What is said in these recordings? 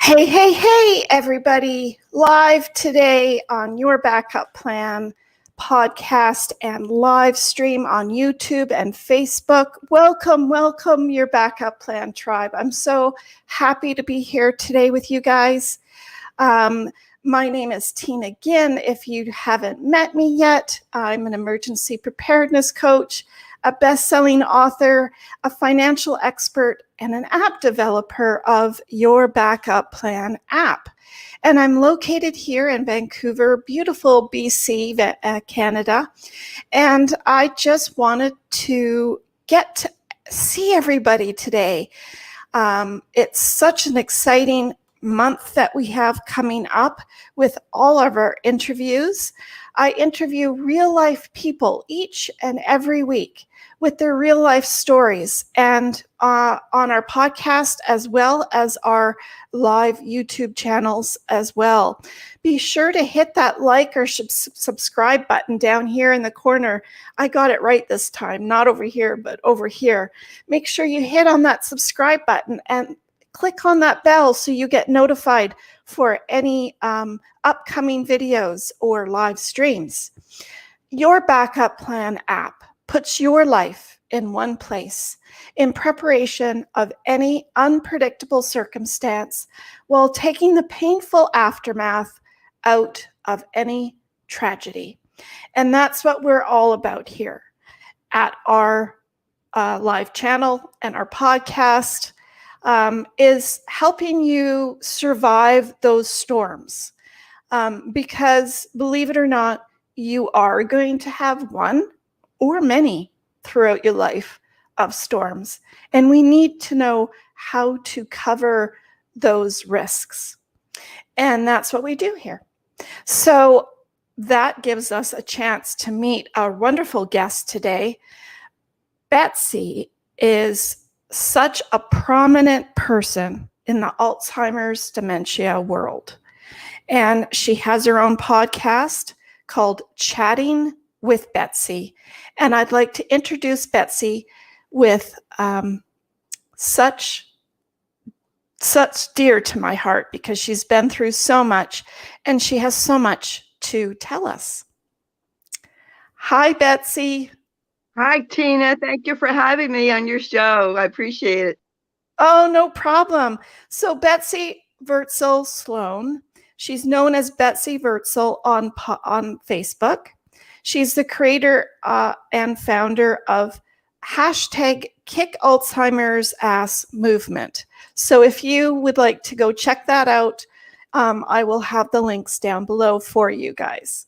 Hey, hey, hey, everybody. Live today on Your Backup Plan podcast and live stream on YouTube and Facebook. Welcome, Your Backup Plan tribe. I'm so happy to be here today with you guys. My name is Tina Ginn. If you haven't met me yet, I'm an emergency preparedness coach, a best-selling author, a financial expert, and an app developer of Your Backup Plan app. And I'm located here in Vancouver, beautiful BC, Canada. And I just wanted to get to see everybody today. It's such an exciting month that we have coming up with all of our interviews. I interview real life people each and every week with their real life stories, and on our podcast as well as our live YouTube channels as well. Be sure to hit that like or subscribe button down here in the corner. I got it right this time, not over here, but over here. Make sure you hit on that subscribe button and click on that bell so you get notified for any upcoming videos or live streams. Your Backup Plan app puts your life in one place in preparation of any unpredictable circumstance while taking the painful aftermath out of any tragedy. And that's what we're all about here at our live channel and our podcast. Is helping you survive those storms. Because believe it or not, you are going to have one or many throughout your life of storms. And we need to know how to cover those risks. And that's what we do here. So that gives us a chance to meet our wonderful guest today. Betsy is such a prominent person in the Alzheimer's dementia world. And she has her own podcast called Chatting with Betsy. And I'd like to introduce Betsy with such dear to my heart because she's been through so much and she has so much to tell us. Hi, Betsy. Hi, Tina. Thank you for having me on your show. I appreciate it. Oh, no problem. So Betsy Sloan, she's known as Betsy Wurtzel on Facebook. She's the creator and founder of #Kick Alzheimer's Ass Movement. So if you would like to go check that out, I will have the links down below for you guys.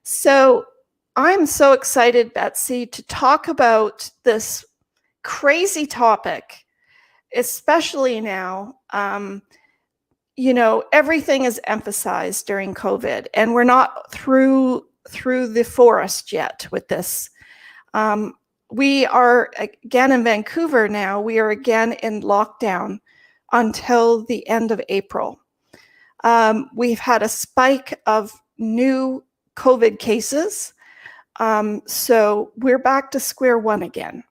So I'm so excited, Betsy, to talk about this crazy topic, especially now. Everything is emphasized during COVID, and we're not through the forest yet with this. We are again in Vancouver now. We are again in lockdown until the end of April. We've had a spike of new COVID cases. So we're back to square one again.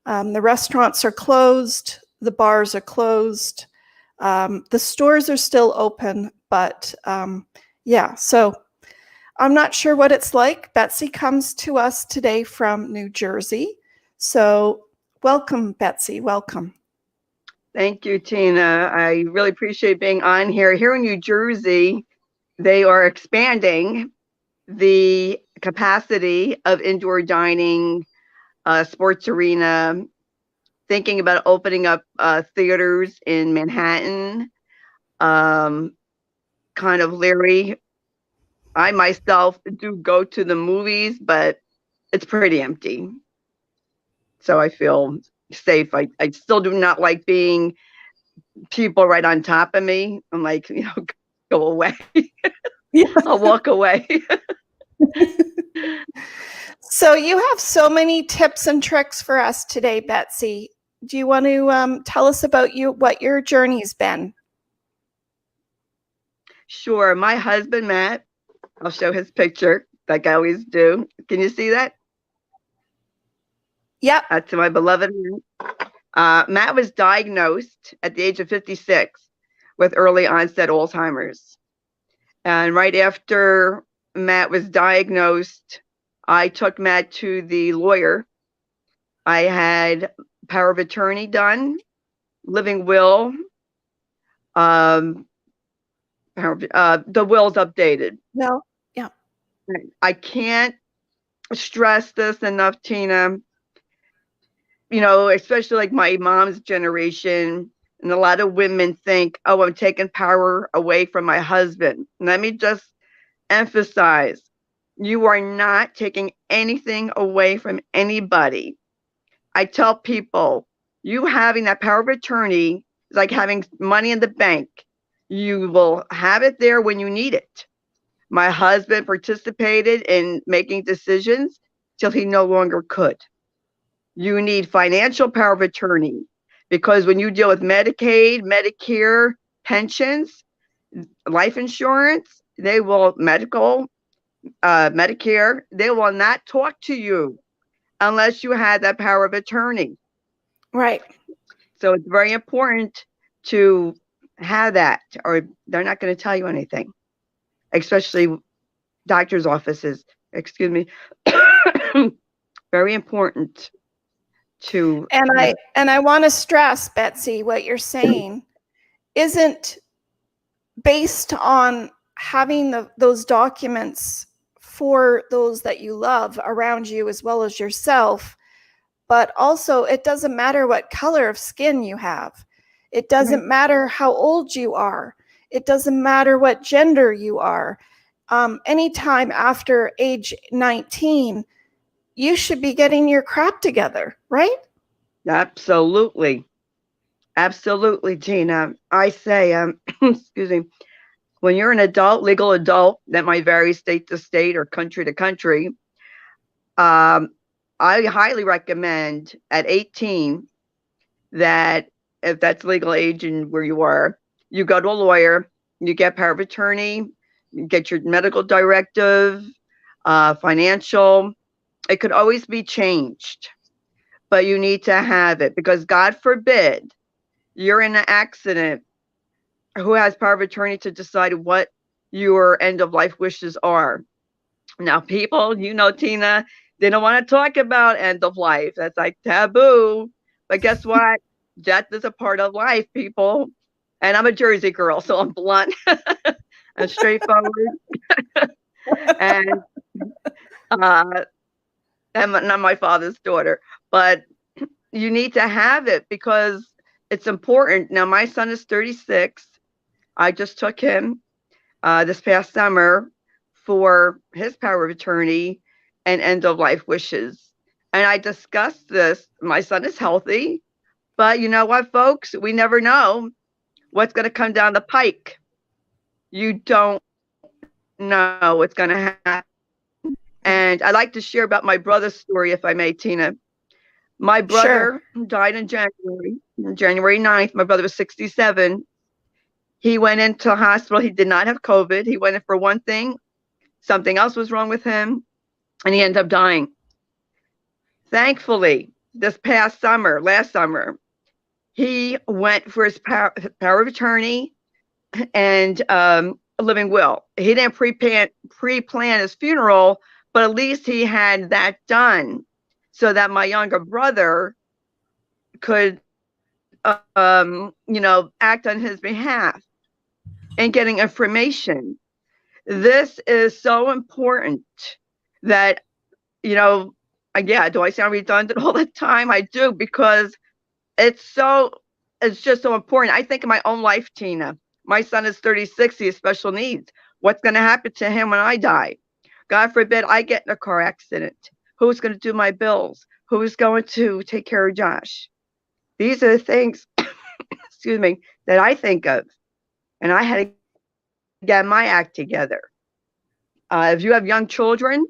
The restaurants are closed. The bars are closed. The stores are still open, but so I'm not sure what it's like. Betsy comes to us today from New Jersey. So welcome, Betsy. Welcome. Thank you, Tina. I really appreciate being on here. Here in New Jersey, they are expanding the capacity of indoor dining, sports arena, thinking about opening up theaters in Manhattan, kind of leery. I myself do go to the movies, but it's pretty empty. So I feel safe. I still do not like being people right on top of me. I'm like, go away. Yeah. I'll walk away. So you have so many tips and tricks for us today, Betsy. Do you want to tell us about what your journey's been? Sure. My husband, Matt, I'll show his picture like I always do. Can you see that? Yep. To my beloved Matt. Matt was diagnosed at the age of 56 with early onset Alzheimer's. And right after Matt was diagnosed, I took Matt to the lawyer. I had power of attorney done, living will, the will's updated. No, yeah. I can't stress this enough, Tina. You know, especially like my mom's generation, and a lot of women think, oh, I'm taking power away from my husband. Let me just emphasize, you are not taking anything away from anybody. I tell people, you having that power of attorney is like having money in the bank. You will have it there when you need it. My husband participated in making decisions till he no longer could. You need financial power of attorney, because when you deal with Medicaid, Medicare, pensions, life insurance, they will Medicare, they will not talk to you unless you had that power of attorney. Right. So it's very important to have that, or they're not going to tell you anything, especially doctor's offices. Excuse me. Very important to. And I want to stress, Betsy, what you're saying isn't based on having those documents for those that you love around you as well as yourself, but also it doesn't matter what color of skin you have. It doesn't matter how old you are. It doesn't matter what gender you are. Anytime after age 19, you should be getting your crap together, right? Absolutely. Absolutely, Tina. I say, excuse me, when you're an adult, legal adult, that might vary state to state or country to country, I highly recommend at 18 that if that's legal age and where you are, you go to a lawyer, you get power of attorney, you get your medical directive, financial. It could always be changed, but you need to have it, because God forbid you're in an accident. Who has power of attorney to decide what your end of life wishes are? Now, people, you know, Tina, they don't want to talk about end of life. That's like taboo. But guess what? Death is a part of life, people. And I'm a Jersey girl, so I'm blunt and straightforward. and I'm not my father's daughter, but you need to have it because it's important. Now, my son is 36. I just took him this past summer for his power of attorney and end of life wishes. And I discussed this. My son is healthy, but you know what, folks? We never know what's going to come down the pike. You don't know what's going to happen. And I'd like to share about my brother's story, if I may, Tina. My brother died in January 9th. My brother was 67. He went into hospital. He did not have COVID. He went in for one thing. Something else was wrong with him, and he ended up dying. Thankfully, this past summer, last summer, he went for his power of attorney and a living will. He didn't pre-plan his funeral, but at least he had that done so that my younger brother could, act on his behalf and getting information. This is so important that, do I sound redundant all the time? I do, because it's just so important. I think in my own life, Tina, my son is 36, he has special needs. What's going to happen to him when I die? God forbid I get in a car accident. Who's going to do my bills? Who's going to take care of Josh? These are the things, excuse me, that I think of. And I had to get my act together. If you have young children,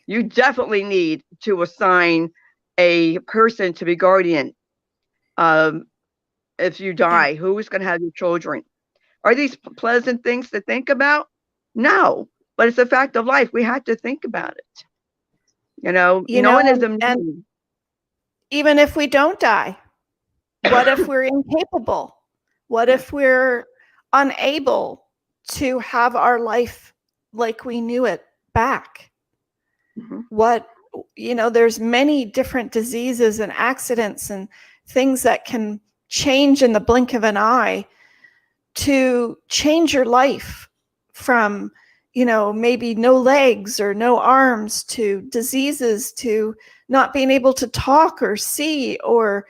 you definitely need to assign a person to be guardian. If you die, who is going to have your children? Are these pleasant things to think about? No, but it's a fact of life. We have to think about it. No one is immune. Even if we don't die, what if we're incapable? What if we're unable to have our life like we knew it back? What, there's many different diseases and accidents and things that can change in the blink of an eye to change your life from, maybe no legs or no arms to diseases to not being able to talk or see, or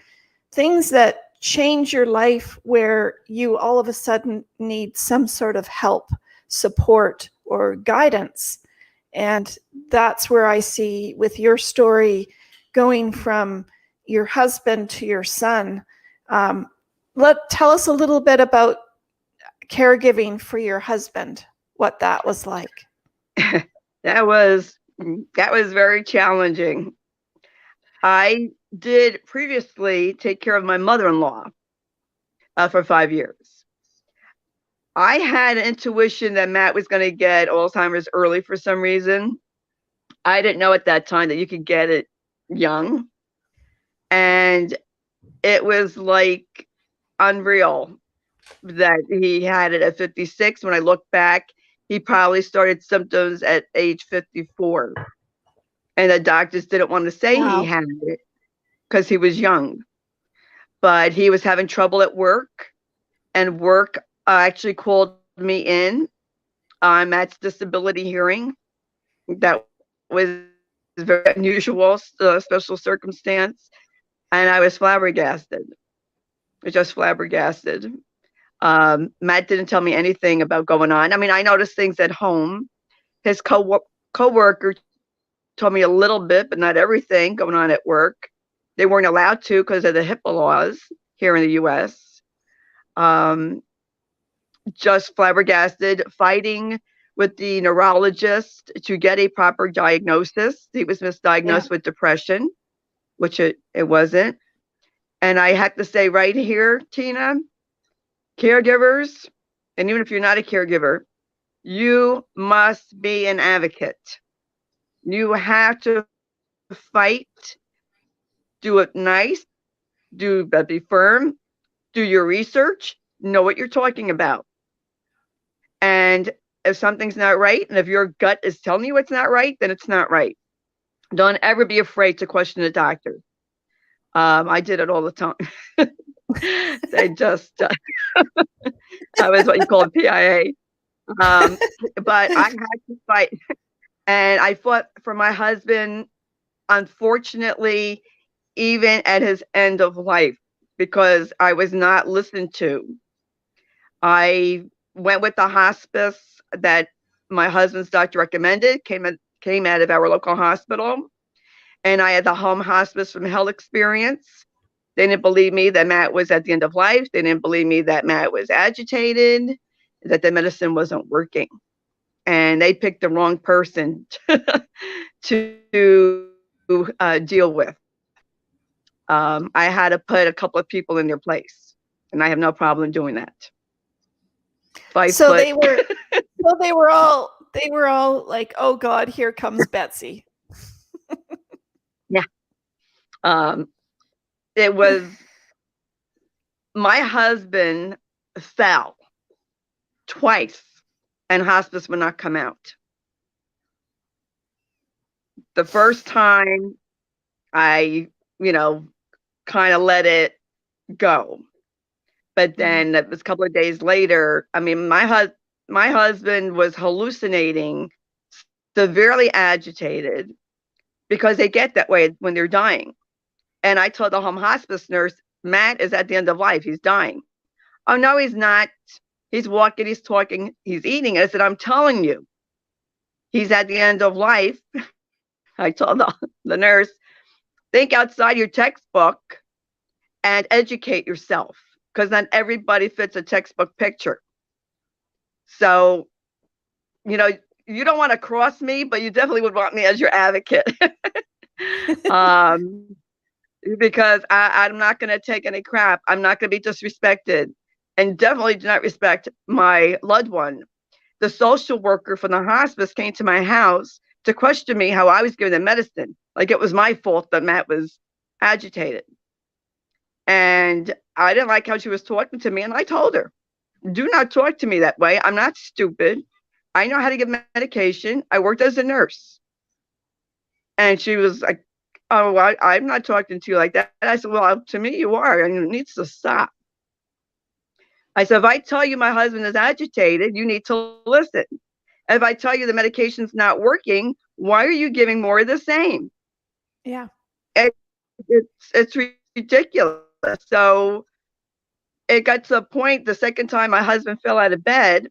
things that change your life where you all of a sudden need some sort of help, support, or guidance. And that's where I see with your story going from your husband to your son. Tell us a little bit about caregiving for your husband, what that was like. That was very challenging. I did previously take care of my mother-in-law for 5 years. I had an intuition that Matt was going to get Alzheimer's early for some reason. I didn't know at that time that you could get it young. And it was like unreal that he had it at 56. When I look back, he probably started symptoms at age 54. And the doctors didn't want to say he had it because he was young. But he was having trouble at work, and work actually called me in on Matt's disability hearing. That was very unusual, special circumstance. And I was flabbergasted. Just flabbergasted. Matt didn't tell me anything about going on. I mean, I noticed things at home. His co-worker told me a little bit, but not everything going on at work. They weren't allowed to because of the HIPAA laws here in the US. Just flabbergasted, fighting with the neurologist to get a proper diagnosis. He was misdiagnosed with depression, which it wasn't. And I have to say right here, Tina, caregivers, and even if you're not a caregiver, you must be an advocate. You have to fight, do it nice, be firm, do your research, know what you're talking about. And if something's not right, and if your gut is telling you it's not right, then it's not right. Don't ever be afraid to question the doctor. I did it all the time. They just, I was what you call a PIA. But I had to fight. And I fought for my husband, unfortunately, even at his end of life, because I was not listened to. I went with the hospice that my husband's doctor recommended, came out of our local hospital. And I had the home hospice from hell experience. They didn't believe me that Matt was at the end of life. They didn't believe me that Matt was agitated, that the medicine wasn't working. And they picked the wrong person to deal with. I had to put a couple of people in their place, and I have no problem doing that. So they were all like, "Oh God, here comes Betsy." Yeah. It was, my husband fell twice and hospice would not come out. The first time I, kind of let it go. But then it was a couple of days later, I mean, my husband was hallucinating, severely agitated, because they get that way when they're dying. And I told the home hospice nurse, Matt is at the end of life. He's dying. Oh, no, he's not. He's walking, he's talking, he's eating. I said, I'm telling you, he's at the end of life. I told the nurse, think outside your textbook and educate yourself, because not everybody fits a textbook picture. So, you don't want to cross me, but you definitely would want me as your advocate. Because I'm not going to take any crap. I'm not going to be disrespected, and definitely do not respect my loved one. The social worker from the hospice came to my house to question me how I was giving them medicine, like it was my fault that Matt was agitated. And I didn't like how she was talking to me. And I told her, do not talk to me that way. I'm not stupid. I know how to give medication. I worked as a nurse. And she was like, oh, I'm not talking to you like that. And I said, well, to me, you are, and it needs to stop. I said, if I tell you my husband is agitated, you need to listen. If I tell you the medication's not working, why are you giving more of the same? Yeah. It, it's ridiculous. So it got to a point the second time my husband fell out of bed.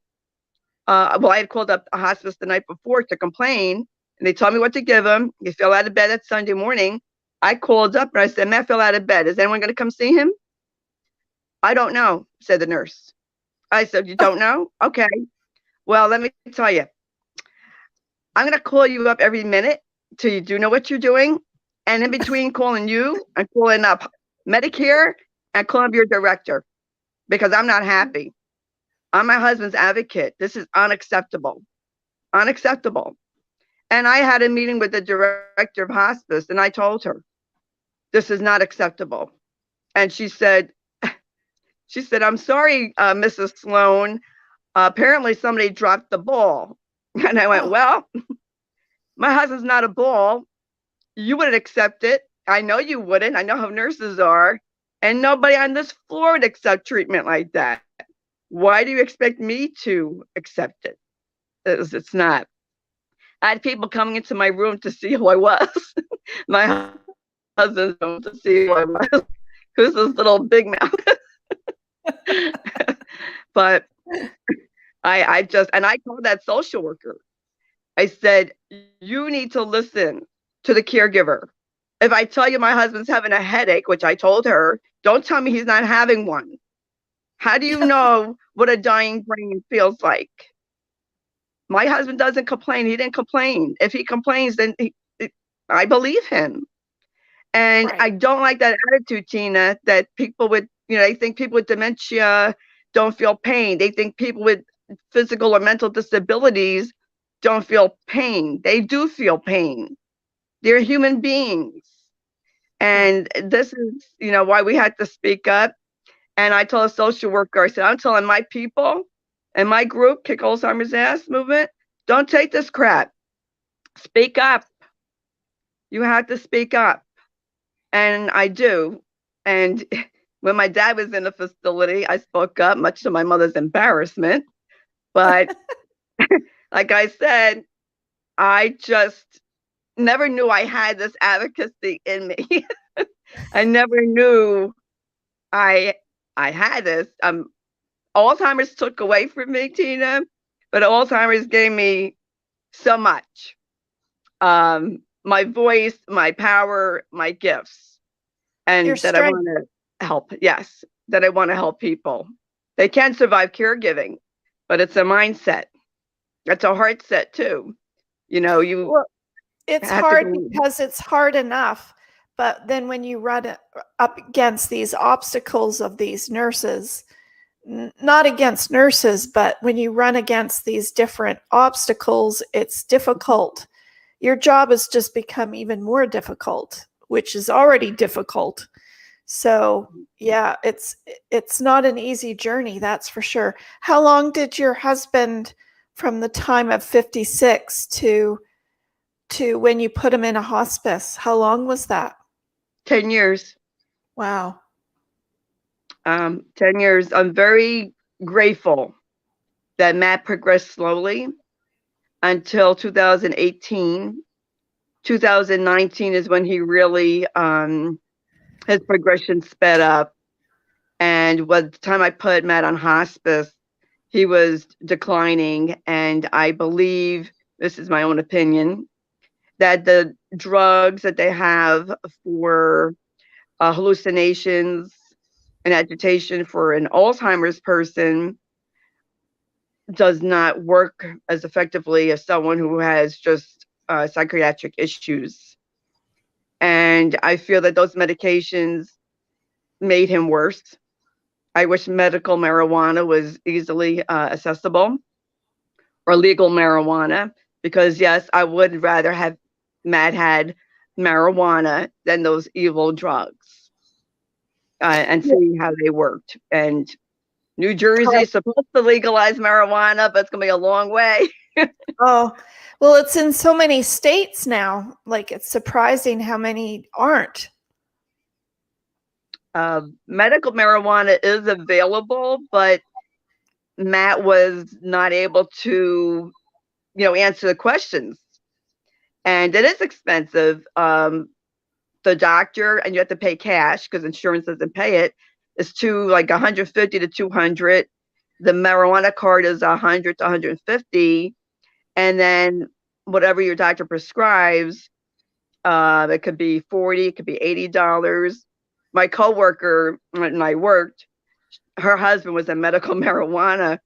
I had called up a hospice the night before to complain, and they told me what to give him. He fell out of bed that Sunday morning. I called up and I said, Matt fell out of bed. Is anyone going to come see him? I don't know, said the nurse. I said, you don't know? Okay. Well, let me tell you, I'm going to call you up every minute till you do know what you're doing. And in between calling you and calling up Medicare and calling up your director, because I'm not happy. I'm my husband's advocate. This is unacceptable. Unacceptable. And I had a meeting with the director of hospice, and I told her, this is not acceptable. And she said, I'm sorry, Mrs. Sloan. Apparently somebody dropped the ball. And I went, well, my husband's not a ball. You wouldn't accept it. I know you wouldn't. I know how nurses are. And nobody on this floor would accept treatment like that. Why do you expect me to accept it? It's not. I had people coming into my room to see who I was. My husband's room to see who I was. Who's this little big mouth? But I told that social worker, I said, you need to listen to the caregiver. If I tell you my husband's having a headache, which I told her, don't tell me he's not having one. How do you know what a dying brain feels like? My husband doesn't complain. He didn't complain. If he complains, then I believe him. And Right. I don't like that attitude, Tina, that people with, they think people with dementia don't feel pain. They think people with physical or mental disabilities don't feel pain. They do feel pain. They're human beings. And this is, why we had to speak up. And I told a social worker, I said, I'm telling my people and my group, Kick Alzheimer's Ass movement, don't take this crap. Speak up. You have to speak up. And I do. And when my dad was in the facility, I spoke up, much to my mother's embarrassment. But like I said, I just never knew I had this advocacy in me. I never knew I had this. Alzheimer's took away from me, Tina, but Alzheimer's gave me so much. My voice, my power, my gifts, and that I want to help. Yes, that I want to help people. They can survive caregiving, but it's a mindset. It's a heart set too. It's hard because it's hard enough. But then when you run up against these obstacles of these nurses, not against nurses, but when you run against these different obstacles, it's difficult. Your job has just become even more difficult, which is already difficult. So yeah, it's not an easy journey, that's for sure. How long did your husband, from the time of 56 to when you put him in a hospice, how long was that? 10 years. Wow. 10 years. I'm very grateful that Matt progressed slowly until 2018. 2019 is when he really, his progression sped up. And by the time I put Matt on hospice, he was declining. And I believe, this is my own opinion, that the drugs that they have for hallucinations and agitation for an Alzheimer's person does not work as effectively as someone who has just psychiatric issues. And I feel that those medications made him worse. I wish medical marijuana was easily accessible, or legal marijuana, because yes, I would rather have Matt had marijuana than those evil drugs. and see how they worked. And New Jersey is supposed to legalize marijuana, but it's going to be a long way. Oh, well, it's in so many states now. Like, it's surprising how many aren't. Medical marijuana is available, but Matt was not able to, answer the questions. And it is expensive. The doctor, and you have to pay cash because insurance doesn't pay it, is to like 150 to 200. The marijuana card is 100 to 150. And then whatever your doctor prescribes, it could be 40, it could be $80. My coworker, when I worked, her husband was in medical marijuana.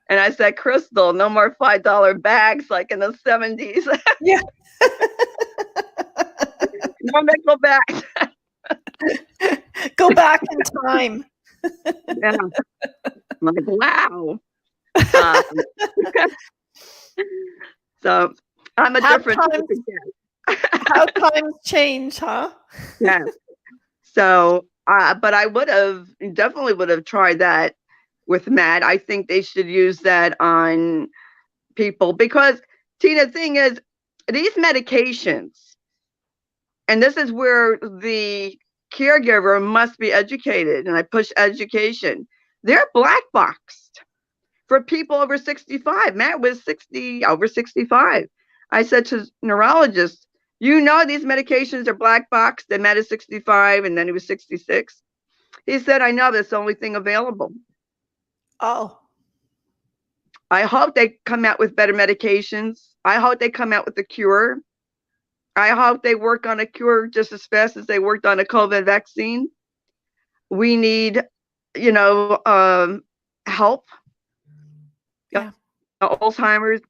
And I said, Crystal, no more $5 bags like in the 70s. Yeah. No medical bags. Go back in time. Yeah. I'm like, wow. So I'm a different type of guest. How times change, huh? Yeah. So, but I definitely would have tried that with Matt. I think they should use that on people because, Tina, the thing is, these medications, and this is where the caregiver must be educated, and I push education. They're black boxed for people over 65. Matt was over 65. I said to neurologists, these medications are black boxed, and Matt is 65, and then he was 66. He said, I know, that's the only thing available. Oh. I hope they come out with better medications. I hope they come out with a cure. I hope they work on a cure just as fast as they worked on a COVID vaccine. We need, help. Yeah. Alzheimer's,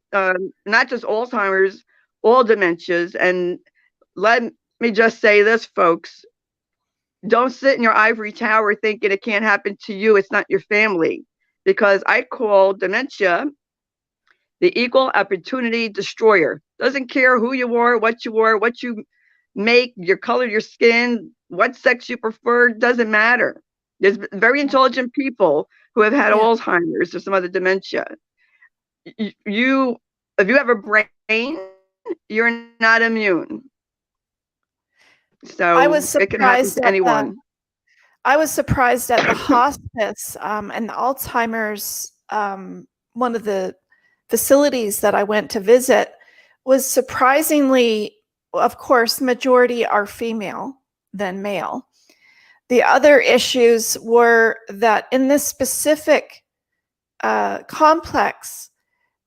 not just Alzheimer's, all dementias. And let me just say this, folks. Don't sit in your ivory tower thinking it can't happen to you. It's not your family. Because I call dementia the equal opportunity destroyer. Doesn't care who you are, what you make, your color, your skin, what sex you prefer, doesn't matter. There's very intelligent people who have had Alzheimer's or some other dementia. If you have a brain, you're not immune. So it can happen to anyone. I was surprised at the hospice and the Alzheimer's. One of the facilities that I went to visit was surprisingly, of course, majority are female than male. The other issues were that in this specific complex,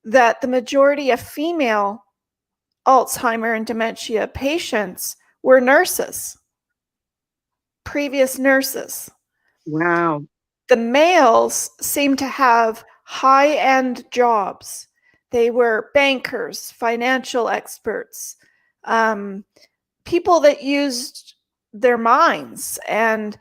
that the majority of female Alzheimer and dementia patients were nurses, previous nurses. Wow. The males seem to have high-end jobs. They were bankers, financial experts, people that used their minds. And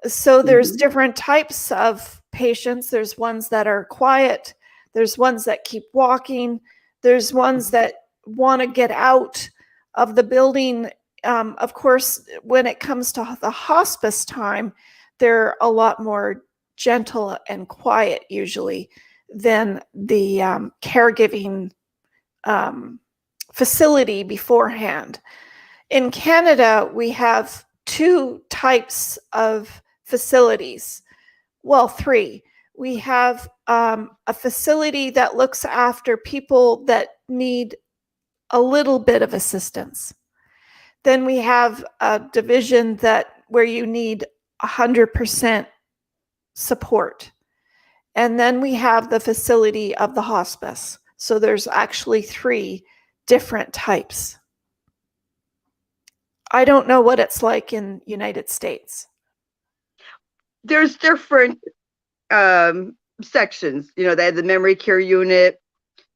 so there's different types of patients. There's ones that are quiet. There's ones that keep walking. There's ones that want to get out of the building. Of course, when it comes to the hospice time, they're a lot more gentle and quiet usually than the caregiving facility beforehand. In Canada, we have two types of facilities. Well, three. We have a facility that looks after people that need a little bit of assistance. Then we have a division where you need 100% support. And then we have the facility of the hospice. So there's actually three different types. I don't know what it's like in United States. There's different sections. They have the memory care unit.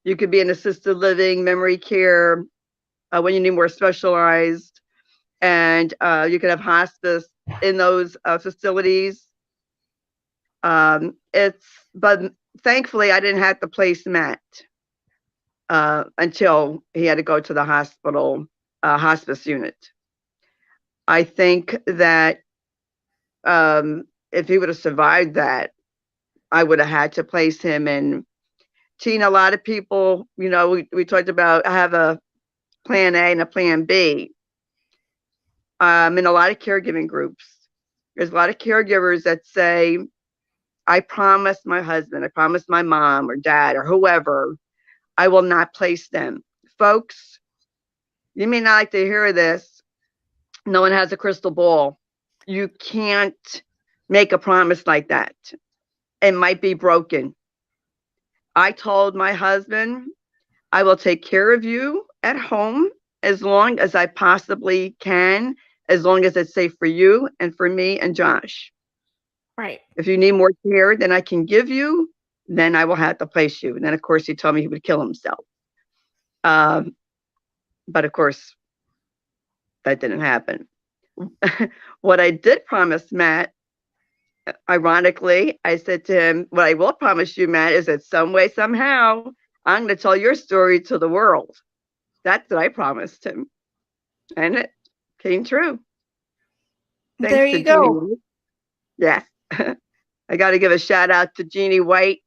You could be in assisted living, memory care, when you need more specialized. And you could have hospice in those facilities. But thankfully I didn't have to place Matt until he had to go to the hospital hospice unit. I think that if he would have survived that, I would have had to place him in. Tina, a lot of people, we talked about, I have a plan A and a plan B. In a lot of caregiving groups, there's a lot of caregivers that say, I promised my husband, I promised my mom or dad or whoever, I will not place them. Folks, you may not like to hear this. No one has a crystal ball. You can't make a promise like that. It might be broken. I told my husband, I will take care of you at home as long as I possibly can, as long as it's safe for you and for me and Josh. Right. If you need more care than I can give you, then I will have to place you. And then, of course, he told me he would kill himself. But, of course, that didn't happen. What I did promise Matt, ironically, I said to him, what I will promise you, Matt, is that some way, somehow, I'm going to tell your story to the world. That's what I promised him. And it came true. Thanks there you go. Jeannie. Yes. I got to give a shout out to Jeannie White,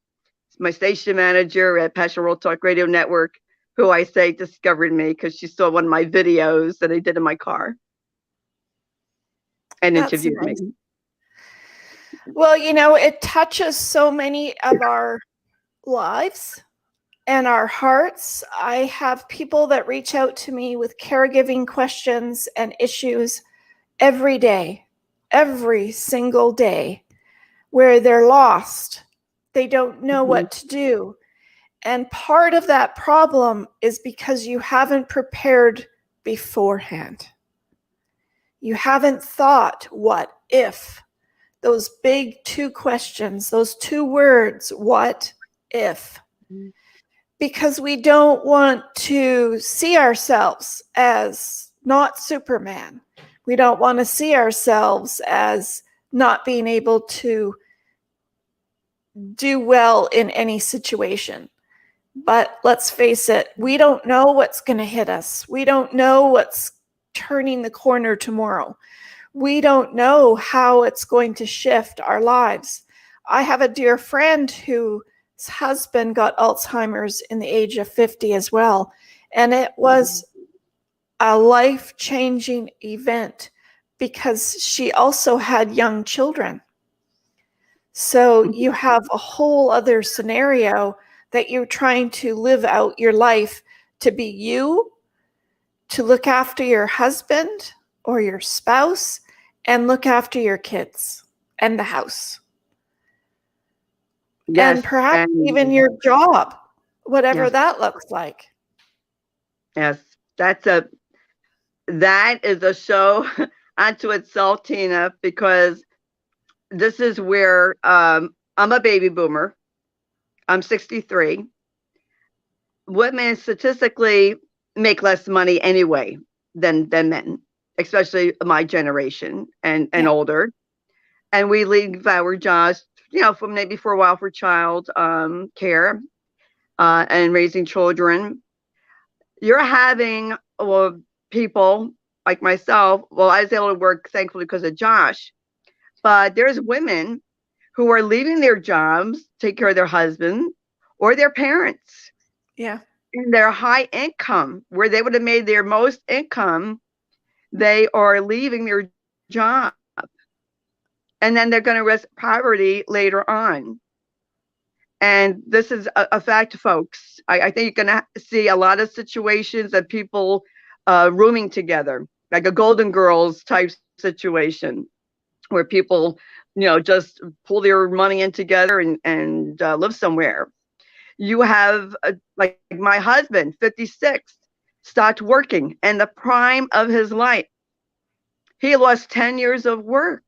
my station manager at Passion World Talk Radio Network, who I say discovered me because she saw one of my videos that I did in my car and interviewed me. Well, it touches so many of our lives and our hearts. I have people that reach out to me with caregiving questions and issues every day, every single day, where they're lost. They don't know what to do. And part of that problem is because you haven't prepared beforehand. You haven't thought, what if? Those big two questions, those two words, what if? Because we don't want to see ourselves as not Superman. We don't want to see ourselves as not being able to do well in any situation. But let's face it, we don't know what's going to hit us. We don't know what's turning the corner tomorrow. We don't know how it's going to shift our lives. I have a dear friend whose husband got Alzheimer's in the age of 50 as well. And it was a life-changing event because she also had young children. So you have a whole other scenario that you're trying to live out your life to be you, to look after your husband or your spouse, and look after your kids and the house. Yes, and perhaps even your job, whatever that looks like. Yes, that is a show unto itself, Tina, because this is where I'm a baby boomer. I'm 63. Women statistically make less money anyway than men, especially my generation and older. And we leave our jobs, for maybe for a while for child care and raising children. You're having people like myself. Well, I was able to work, thankfully, because of Josh. But there's women who are leaving their jobs, take care of their husband or their parents. Yeah. And their high income, where they would have made their most income, they are leaving their job. And then they're going to risk poverty later on. And this is a fact, folks. I think you're going to see a lot of situations of people rooming together, like a Golden Girls type situation, where people, just pull their money in together and live somewhere. You have, like my husband, 56, stopped working in the prime of his life. He lost 10 years of work.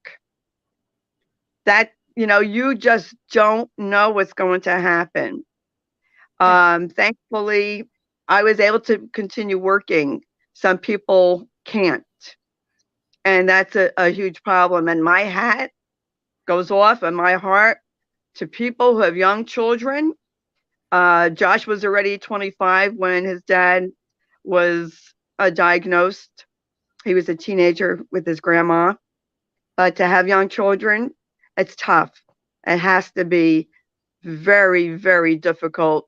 That, you just don't know what's going to happen. Thankfully, I was able to continue working. Some people can't. And that's a huge problem. And my hat goes off and my heart to people who have young children. Josh was already 25 when his dad was diagnosed. He was a teenager with his grandma. But to have young children it's tough. It has to be very, very difficult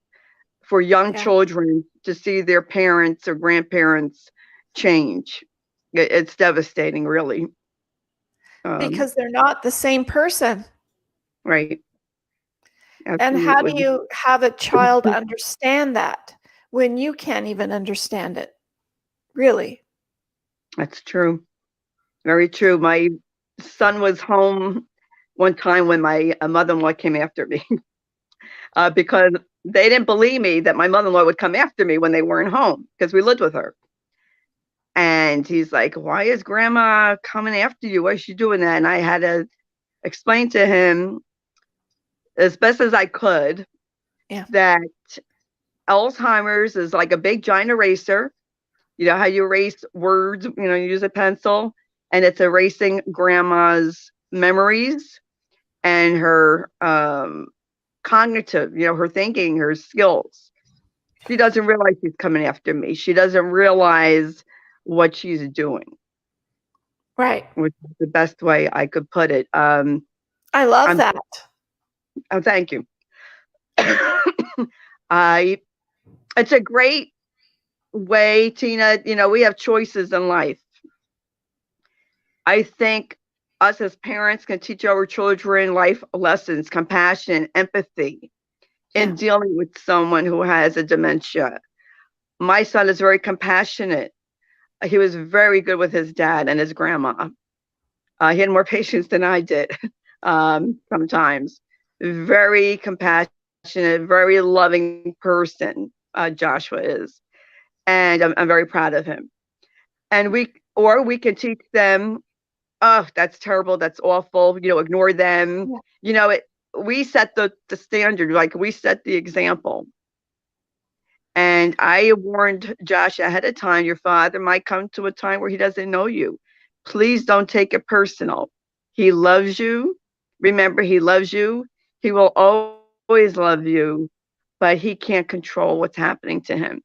for young Yeah. children to see their parents or grandparents change. It's devastating, really. Because they're not the same person. Right. And how do Absolutely. you have a child understand that when you can't even understand it? Really? That's true. Very true. My son was home one time when my mother-in-law came after me because they didn't believe me that my mother-in-law would come after me when they weren't home because we lived with her. And he's like, "Why is grandma coming after you? Why is she doing that?" And I had to explain to him as best as I could that Alzheimer's is like a big giant eraser. You know how you erase words, you use a pencil, and it's erasing grandma's memories and her cognitive, her thinking, her skills. She doesn't realize she's coming after me. She doesn't realize what she's doing. Right. Which is the best way I could put it. I love that. Oh, thank you. It's a great way, Tina. We have choices in life. I think us as parents can teach our children life lessons, compassion, empathy in dealing with someone who has a dementia. My son is very compassionate. He was very good with his dad and his grandma. He had more patience than I did sometimes. Very compassionate, very loving person, Joshua is. And I'm very proud of him. And we can teach them, oh, that's terrible, that's awful, ignore them. We set the standard, like we set the example. And I warned Josh ahead of time, your father might come to a time where he doesn't know you. Please don't take it personal. He loves you. Remember, he loves you. He will always love you, but he can't control what's happening to him.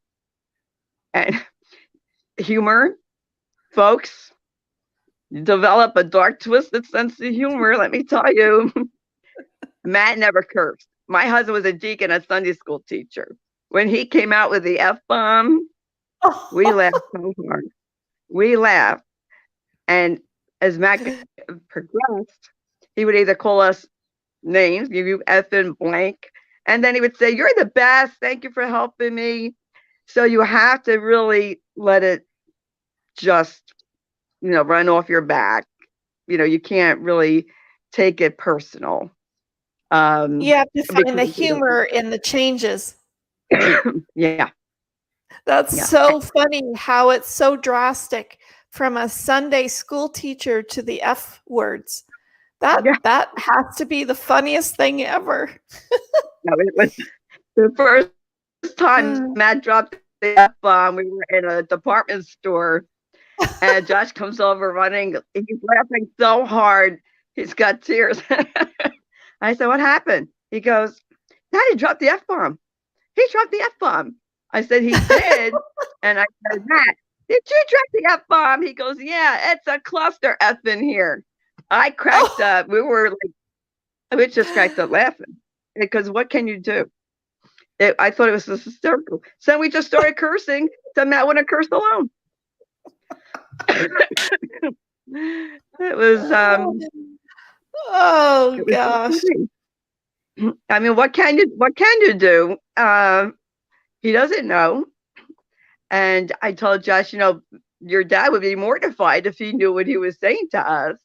And humor, folks, develop a dark, twisted sense of humor, let me tell you. Matt never cursed. My husband was a deacon, a Sunday school teacher. When he came out with the F-bomb, we laughed so hard. We laughed. And as Matt progressed, he would either call us names, give you F and blank, and then he would say, "You're the best. Thank you for helping me." So you have to really let it just, run off your back. You can't really take it personal. You have to find the humor in the changes. Yeah. That's so funny how it's so drastic from a Sunday school teacher to the F words. That has to be the funniest thing ever. No, it was the first time Matt dropped the F-bomb. We were in a department store, and Josh comes over running. He's laughing so hard, he's got tears. I said, "What happened?" He goes, "Daddy dropped the F-bomb. He dropped the F-bomb." I said, "He did." And I said, "Matt, did you drop the F-bomb?" He goes, "Yeah, it's a cluster F in here." I cracked up. We just cracked up laughing because what can you do? I thought it was hysterical. So we just started cursing. So Matt wouldn't curse alone. It was. Oh gosh. I mean, what can you do? He doesn't know. And I told Josh, your dad would be mortified if he knew what he was saying to us.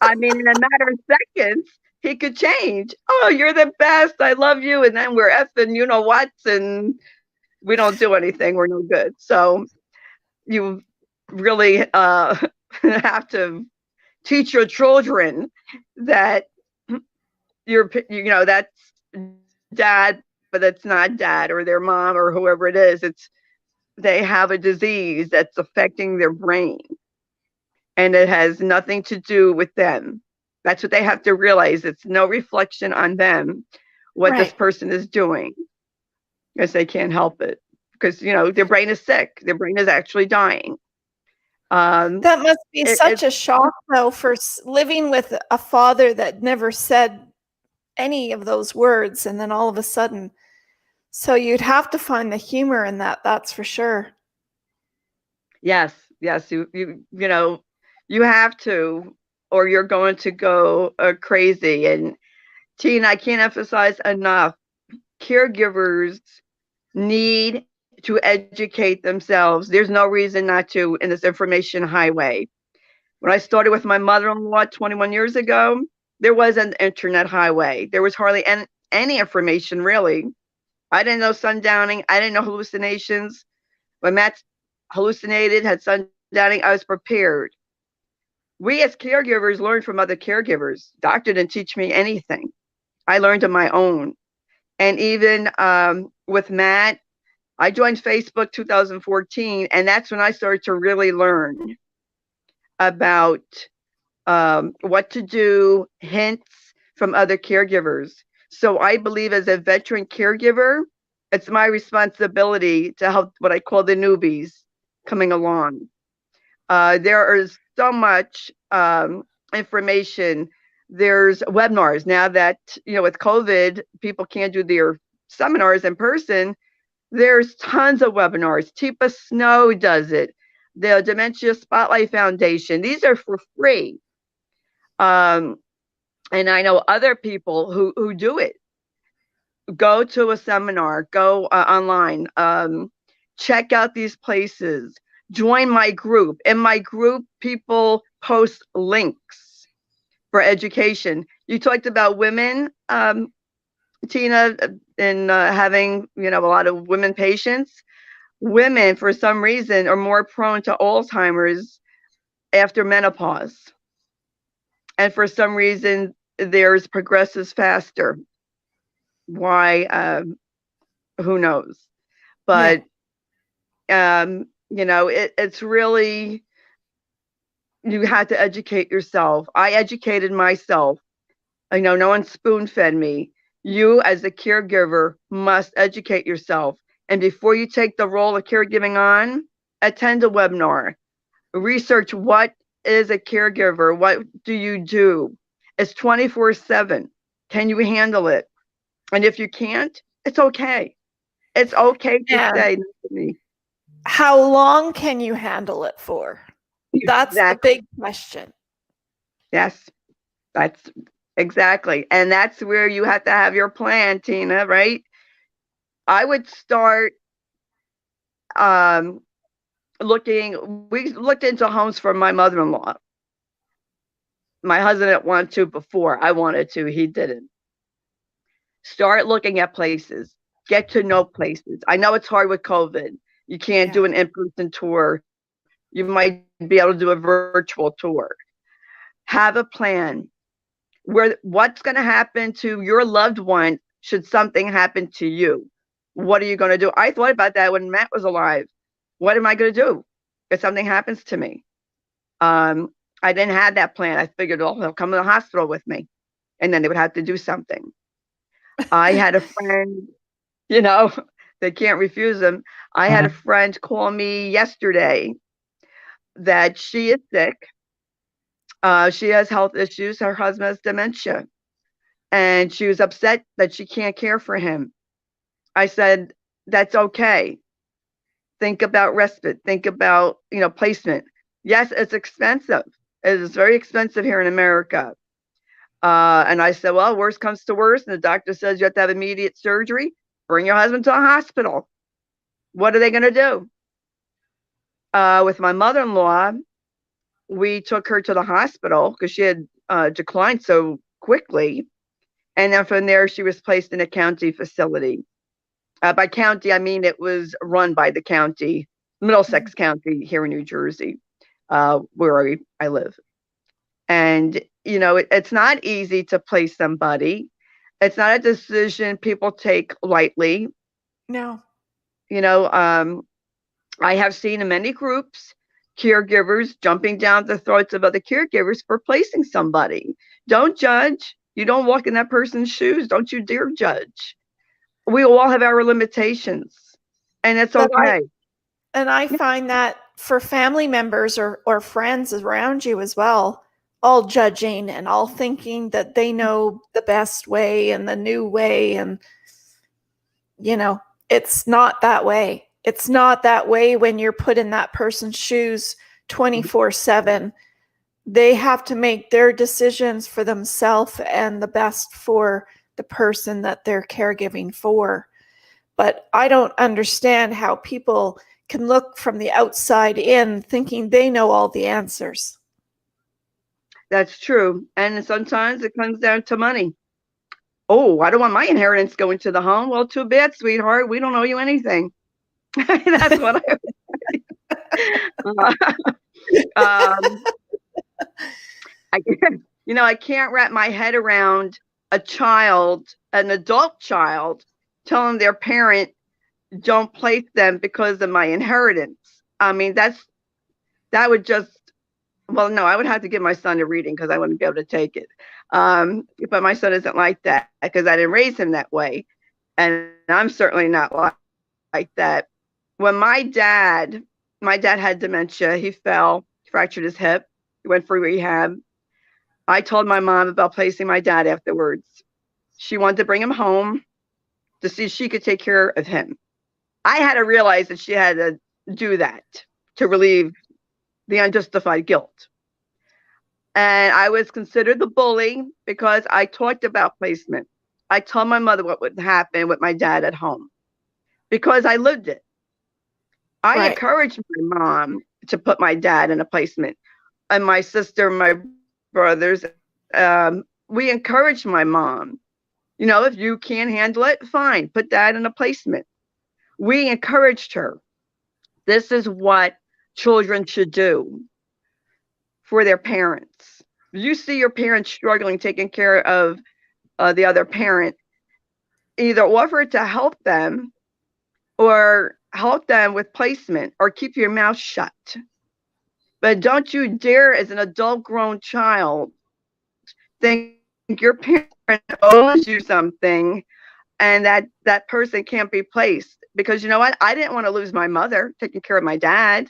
I mean, in a matter of seconds, he could change. "Oh, you're the best. I love you." And then we're effing, whats, and we don't do anything. We're no good. So you really have to teach your children that that's dad, but it's not dad, or their mom, or whoever it is. They have a disease that's affecting their brain, and it has nothing to do with them. That's what they have to realize. It's no reflection on them, what this person is doing, because they can't help it. Because, their brain is sick. Their brain is actually dying. That must be such a shock, though, for living with a father that never said any of those words, and then all of a sudden. So you'd have to find the humor in that, that's for sure. Yes, you know, you have to, or you're going to go crazy. And Tina, I can't emphasize enough, caregivers need to educate themselves. There's no reason not to in this information highway. When I started with my mother-in-law 21 years ago, there was an internet highway. There was hardly any information, really. I didn't know sundowning. I didn't know hallucinations. When Matt hallucinated, had sundowning, I was prepared. We as caregivers learn from other caregivers. Doctor didn't teach me anything. I learned on my own. And even with Matt, I joined Facebook 2014, and that's when I started to really learn about what to do, hints from other caregivers. So I believe as a veteran caregiver, it's my responsibility to help what I call the newbies coming along. There is so much information. There's webinars now that, you know, with COVID, people can't do their seminars in person. There's tons of webinars. Tipa Snow does it. The Dementia Spotlight Foundation. These are for free. And I know other people who do it. Go to a seminar, go online, check out these places, join my group. In my group, people post links for education. You talked about women, Tina, and having, you know, a lot of women patients. Women, for some reason, are more prone to Alzheimer's after menopause. And for some reason, theirs progresses faster. Why? Who knows? But you know, it's really, you had to educate yourself. I educated myself. I know no one spoon fed me. You as a caregiver must educate yourself. And before you take the role of caregiving on, attend a webinar. Research what is a caregiver. What do you do? It's 24/7. Can you handle it? And if you can't, it's okay. It's okay to say no to me. How long can you handle it for? That's the big question. Yes, that's exactly. And that's where you have to have your plan, Tina, right? I would start we looked into homes for my mother-in-law. My husband didn't want to before I wanted to, he didn't. Start looking at places, get to know places. I know it's hard with COVID. You can't do an in-person tour. You might be able to do a virtual tour. Have a plan. What's going to happen to your loved one should something happen to you? What are you going to do? I thought about that when Matt was alive. What am I going to do if something happens to me? I didn't have that plan. I figured, oh, he'll come to the hospital with me, and then they would have to do something. I had a friend, you know, they can't refuse them. I had a friend call me yesterday that she is sick. She has health issues. Her husband has dementia. And she was upset that she can't care for him. I said, that's okay. Think about respite. Think about, you know, placement. Yes, it's expensive. It is very expensive here in America. And I said, well, worst comes to worst, and the doctor says you have to have immediate surgery. Bring your husband to a hospital. What are they going to do? With my mother-in-law, we took her to the hospital because she had declined so quickly. And then from there, she was placed in a county facility. By county, I mean it was run by the county, Middlesex County here in New Jersey, where I live. And, you know, it's not easy to place somebody. It's not a decision people take lightly. No. You know, I have seen in many groups, caregivers jumping down the throats of other caregivers for placing somebody. Don't judge. You don't walk in that person's shoes. Don't you dare judge. We all have our limitations, and it's okay. And I find that for family members or friends around you as well, all judging and all thinking that they know the best way and the new way. And, it's not that way. It's not that way when you're put in that person's shoes 24/7. They have to make their decisions for themselves and the best for the person that they're caregiving for. But I don't understand how people can look from the outside in thinking they know all the answers. That's true. And sometimes it comes down to money. Oh, I don't want my inheritance going to the home. Well, too bad, sweetheart. We don't owe you anything. That's what I can't wrap my head around an adult child, telling their parent, don't place them because of my inheritance. I mean, that would just, well, no, I would have to give my son a reading because I wouldn't be able to take it. But my son isn't like that because I didn't raise him that way. And I'm certainly not like that. When my dad had dementia, he fell, fractured his hip, he went for rehab. I told my mom about placing my dad afterwards. She wanted to bring him home to see if she could take care of him. I had to realize that she had to do that to relieve the unjustified guilt. And I was considered the bully because I talked about placement. I told my mother what would happen with my dad at home because I lived it. I encouraged my mom to put my dad in a placement, and my sister, my brothers, we encouraged my mom. If you can't handle it, fine, put dad in a placement. We encouraged her. This is what children should do for their parents. If you see your parents struggling, taking care of the other parent, either offer to help them or help them with placement or keep your mouth shut. But don't you dare, as an adult grown child, think your parent owes you something and that person can't be placed. Because you know what? I didn't want to lose my mother taking care of my dad.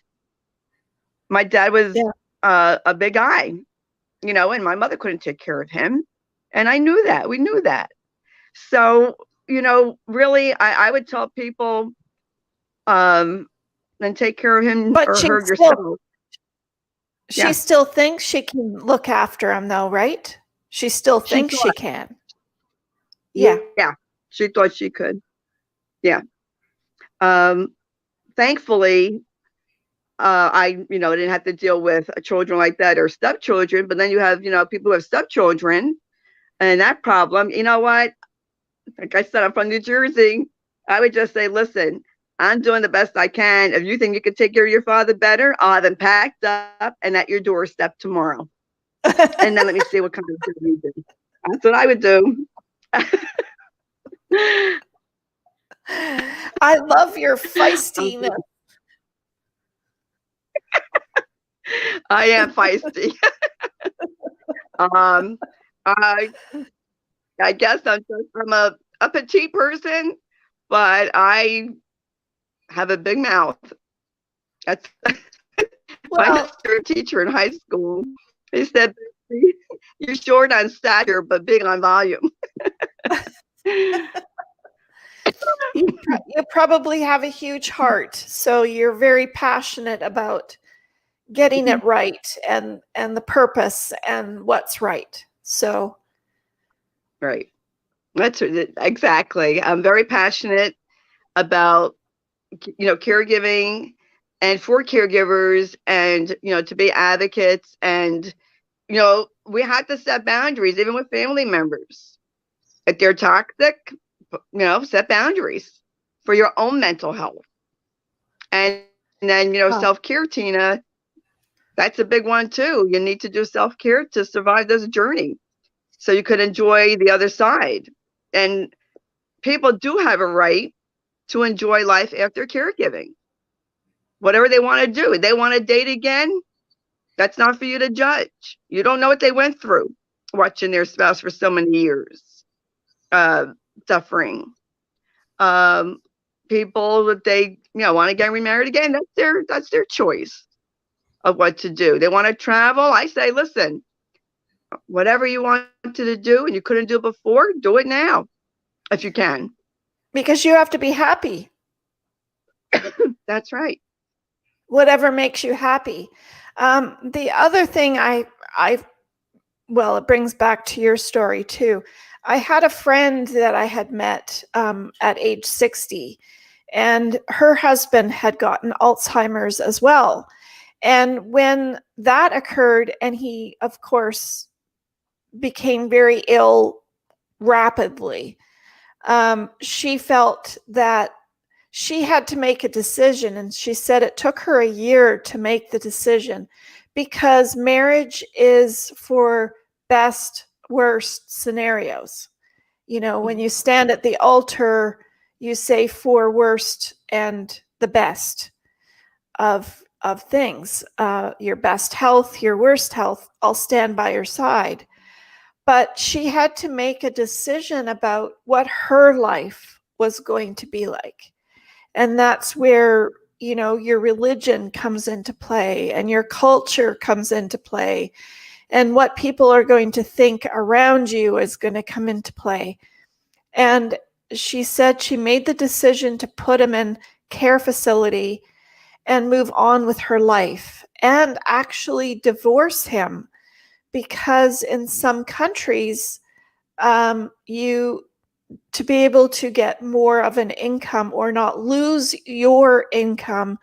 My dad was a big guy, and my mother couldn't take care of him. And I knew that. We knew that. So, really, I would tell people, then take care of him or her yourself. She still thinks she can look after him, though, right? She still thinks she can. Yeah. Yeah. She thought she could. Yeah. Thankfully, I didn't have to deal with children like that or stepchildren. But then you have, people who have stepchildren and that problem. You know what? Like I said, I'm from New Jersey. I would just say, listen, I'm doing the best I can. If you think you can take care of your father better, I'll have him packed up and at your doorstep tomorrow. And then let me see what kind of thing you do. That's what I would do. I love your feistiness. I am feisty. I guess I'm a petite person, but I have a big mouth. That's my history teacher in high school. He said, "You're short on stature, but big on volume." You probably have a huge heart, so you're very passionate about getting it right and the purpose and what's right. So, right. That's exactly. I'm very passionate about, caregiving and for caregivers and, to be advocates. And, we have to set boundaries, even with family members. If they're toxic, set boundaries for your own mental health. And then, self-care, Tina, that's a big one too. You need to do self-care to survive this journey so you could enjoy the other side. And people do have a right to enjoy life after caregiving. Whatever they want to do. They want to date again, that's not for you to judge. You don't know what they went through watching their spouse for so many years, suffering. people, if they, want to get remarried again, that's their choice of what to do. They want to travel. I say, listen, whatever you wanted to do and you couldn't do it before, do it now if you can. Because you have to be happy. That's right. Whatever makes you happy. The other thing well, it brings back to your story too. I had a friend that I had met at age 60, and her husband had gotten Alzheimer's as well. And when that occurred, and he, of course, became very ill rapidly, she felt that she had to make a decision. And she said it took her a year to make the decision, because marriage is for best, worst scenarios. When you stand at the altar, you say for worst and the best of things. Your best health, your worst health, I'll stand by your side. But she had to make a decision about what her life was going to be like. And that's where, your religion comes into play, and your culture comes into play, and what people are going to think around you is going to come into play. And she said she made the decision to put him in care facility and move on with her life, and actually divorce him, because in some countries, to be able to get more of an income or not lose your income,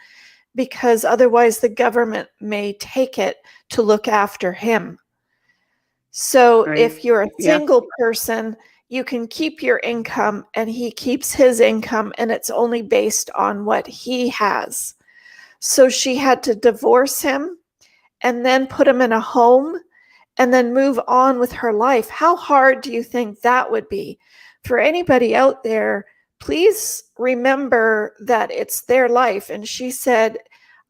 because otherwise the government may take it to look after him. So Right. if you're a single person, you can keep your income and he keeps his income, and it's only based on what he has. So she had to divorce him and then put him in a home and then move on with her life. How hard do you think that would be? For anybody out there, please remember that it's their life. And she said,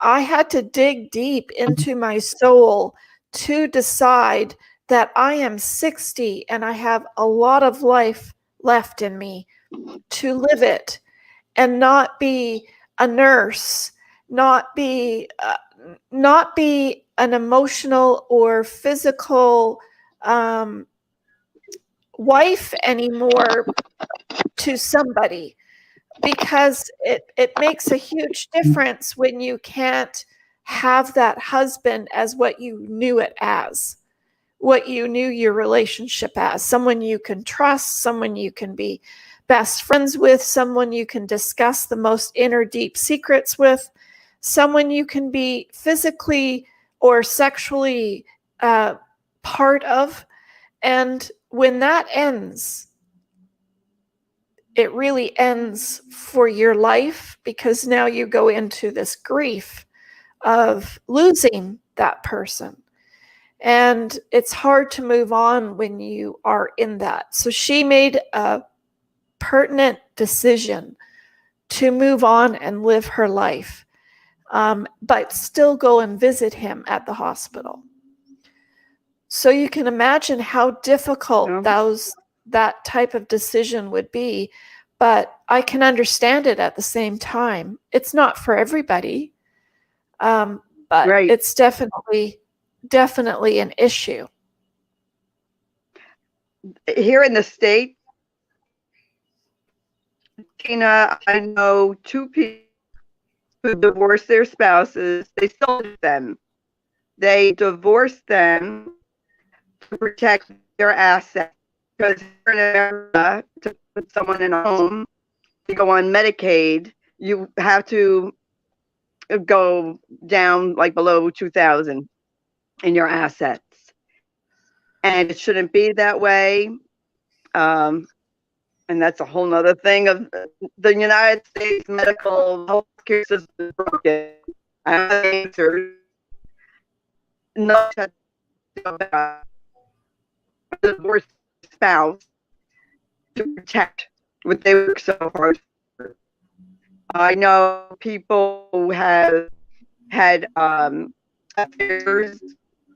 I had to dig deep into my soul to decide that I am 60 and I have a lot of life left in me to live it, and not be a nurse, not be an emotional or physical wife anymore to somebody, because it makes a huge difference when you can't have that husband as what you knew it as, what you knew your relationship as, someone you can trust, someone you can be best friends with, someone you can discuss the most inner deep secrets with, someone you can be physically or sexually part of. And when that ends, it really ends for your life, because now you go into this grief of losing that person. And it's hard to move on when you are in that. So she made a pertinent decision to move on and live her life, but still go and visit him at the hospital. So you can imagine how difficult that type of decision would be. But I can understand it at the same time. It's not for everybody, but Right. it's definitely an issue. Here in the States, Tina, I know two people who divorced their spouses. They still live with them. They divorced them to protect their assets, because here in America, to put someone in a home, to go on Medicaid, you have to go down like below 2,000 in your assets, and it shouldn't be that way. And that's a whole nother thing of the United States medical healthcare system is broken. I have answers. No, about the divorced spouse to protect what they work so hard for. I know people who have had affairs,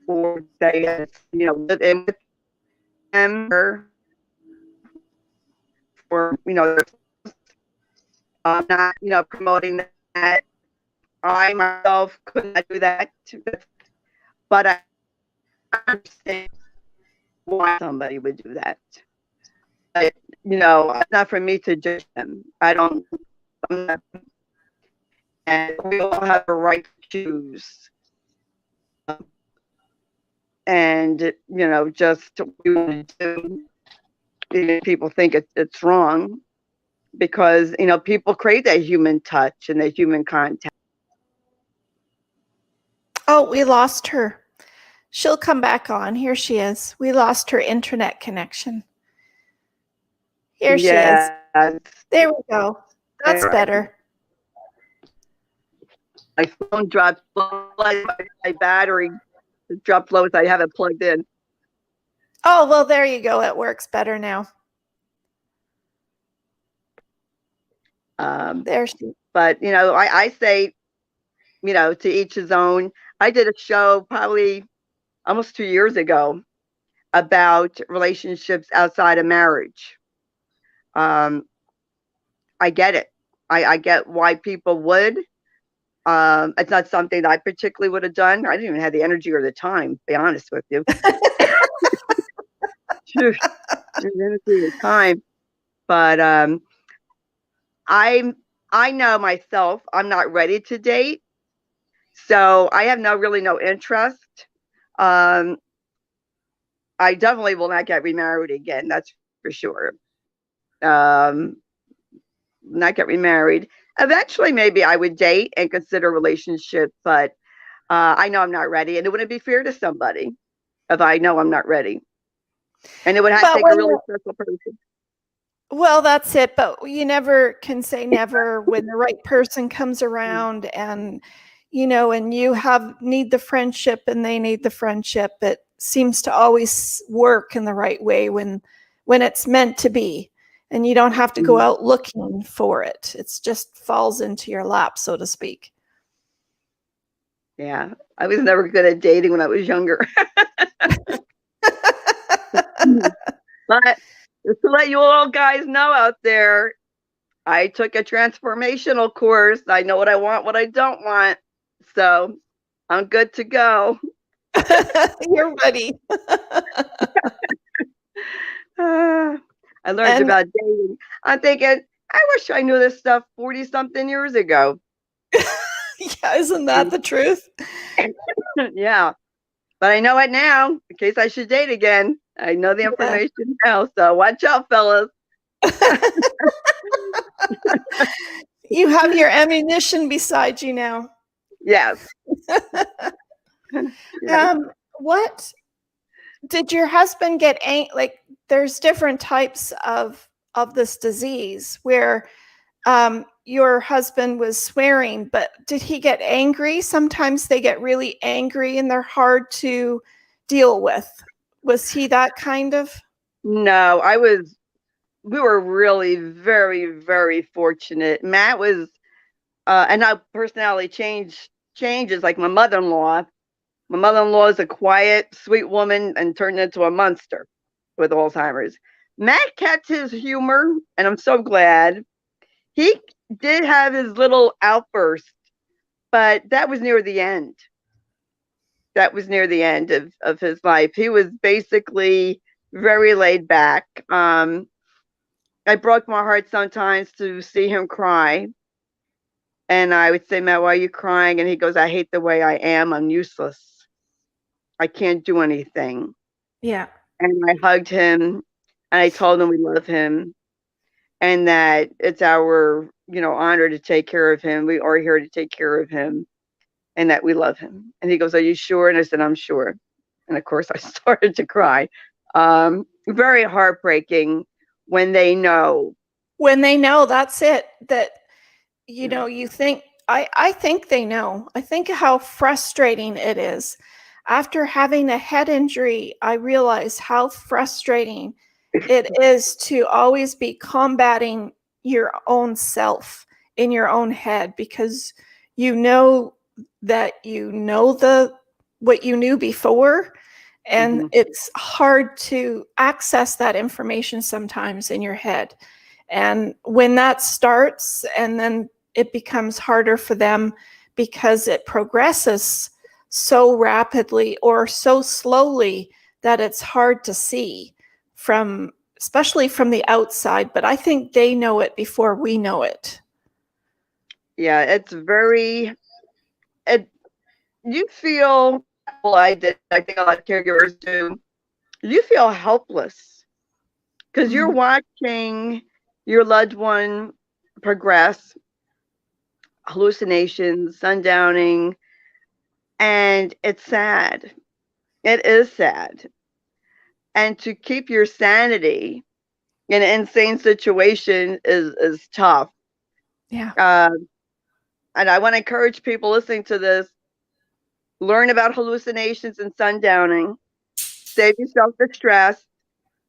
or they had, lived in with them for I'm not, promoting that. I myself could not do that, but I understand why somebody would do that. But, it's not for me to judge them. I'm not, and we all have a right to choose. And, just what we want to do. Even people think it's wrong because, people crave that human touch and that human contact. Oh, we lost her. She'll come back on. Here she is. We lost her internet connection. Here she is. There we go. That's better. My phone dropped low. My battery dropped low, so I have it plugged in. Oh, well, there you go. It works better now. There she. But, I say, to each his own. I did a show probably almost 2 years ago about relationships outside of marriage. I get it. I get why people would. It's not something that I particularly would have done. I didn't even have the energy or the time, to be honest with you. The energy or time. But I know myself, I'm not ready to date. So I have no interest. I definitely will not get remarried again. That's for sure. Not get remarried. Eventually, maybe I would date and consider a relationship, but I know I'm not ready, and it wouldn't be fair to somebody if I know I'm not ready. And it would have to take a really special person. Well, that's it. But you never can say never when the right person comes around, and and you need the friendship and they need the friendship. It seems to always work in the right way when it's meant to be, and you don't have to go out looking for it. It's just falls into your lap, so to speak. Yeah, I was never good at dating when I was younger. But just to let you all guys know out there, I took a transformational course. I know what I want, what I don't want. So I'm good to go. You're ready. I learned about dating. I'm thinking, I wish I knew this stuff 40-something years ago. Yeah, isn't that the truth? Yeah. But I know it now, in case I should date again. I know the information now, so watch out, fellas. You have your ammunition beside you now. Yes. What did your husband get? There's different types of this disease where your husband was swearing, but did he get angry? Sometimes they get really angry and they're hard to deal with. Was he that kind of? No, we were really very, very fortunate. Matt was, and our personality changes like my mother-in-law. My mother-in-law is a quiet, sweet woman and turned into a monster with Alzheimer's. Matt kept his humor, and I'm so glad. He did have his little outburst, but that was near the end. That was near the end of his life. He was basically very laid back. I broke my heart sometimes to see him cry. And I would say, Matt, why are you crying? And he goes, I hate the way I am. I'm useless. I can't do anything. Yeah. And I hugged him and I told him we love him and that it's our, honor to take care of him. We are here to take care of him and that we love him. And he goes, are you sure? And I said, I'm sure. And of course I started to cry. Very heartbreaking when they know. When they know, that's it. That, you think, I think they know. I think how frustrating it is. After having a head injury, I realized how frustrating it is to always be combating your own self in your own head, because that what you knew before, and it's hard to access that information sometimes in your head. And when that starts, and then it becomes harder for them because it progresses so rapidly or so slowly that it's hard to see especially from the outside. But I think they know it before we know it. Yeah, you feel, well, I did, I think a lot of caregivers do, you feel helpless because you're watching your loved one progress, hallucinations, sundowning, and it's sad. It is sad. And to keep your sanity in an insane situation is tough. Yeah. And I want to encourage people listening to this, learn about hallucinations and sundowning, save yourself the stress,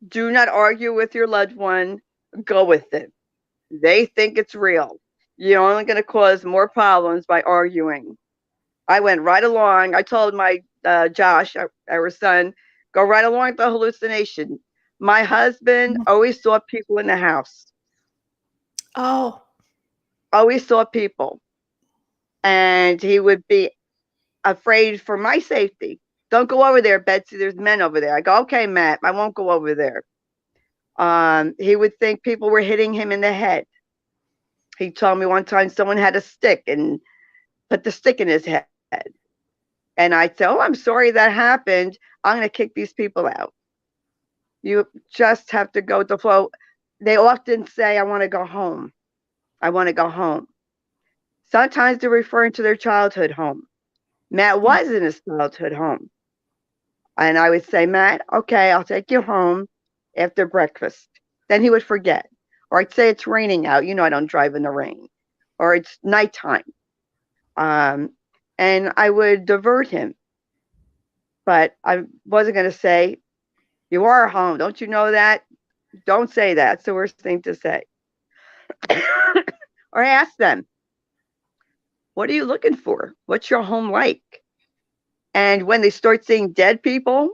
do not argue with your loved one, go with it. They think it's real. You're only going to cause more problems by arguing. I went right along. I told my Josh, our son, go right along with the hallucination. My husband always saw people in the house. Oh. Always saw people. And he would be afraid for my safety. Don't go over there, Betsy. There's men over there. I go, okay, Matt, I won't go over there. He would think people were hitting him in the head. He told me one time someone had a stick and put the stick in his head. And I said, oh, I'm sorry that happened. I'm going to kick these people out. You just have to go with the flow. They often say, I want to go home. I want to go home. Sometimes they're referring to their childhood home. Matt was in his childhood home. And I would say, Matt, okay, I'll take you home after breakfast. Then he would forget. Or I'd say it's raining out. You know I don't drive in the rain. Or it's nighttime. And I would divert him. But I wasn't going to say, you are home. Don't you know that? Don't say that. It's the worst thing to say. Or ask them, what are you looking for? What's your home like? And when they start seeing dead people,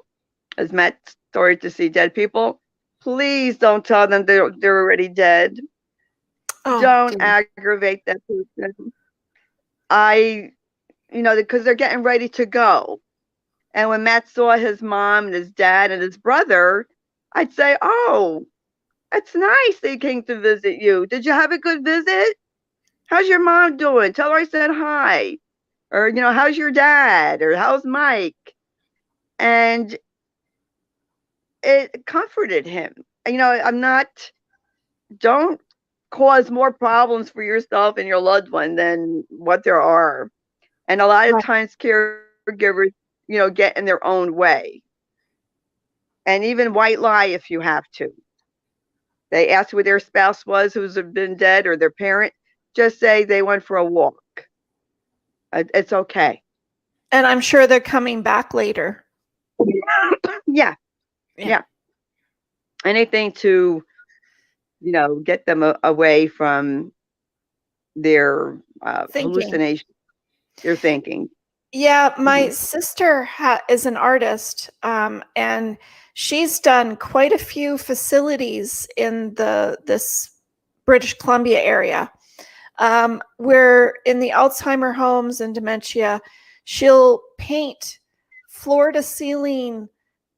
as Matt started to see dead people, please don't tell them they're already dead. Oh, don't aggravate that person. Because they're getting ready to go. And when Matt saw his mom and his dad and his brother, I'd say, oh, it's nice they came to visit you. Did you have a good visit? How's your mom doing? Tell her I said hi. Or, how's your dad? Or how's Mike? And it comforted him. Don't cause more problems for yourself and your loved one than what there are. And a lot of times caregivers, get in their own way. And even white lie if you have to. They ask who their spouse was who's been dead or their parent. Just say they went for a walk. It's okay. And I'm sure they're coming back later. Yeah. Anything to, get them away from their hallucination, their thinking. Yeah, my sister is an artist, and she's done quite a few facilities in this British Columbia area. Where in the Alzheimer homes and dementia, she'll paint floor-to-ceiling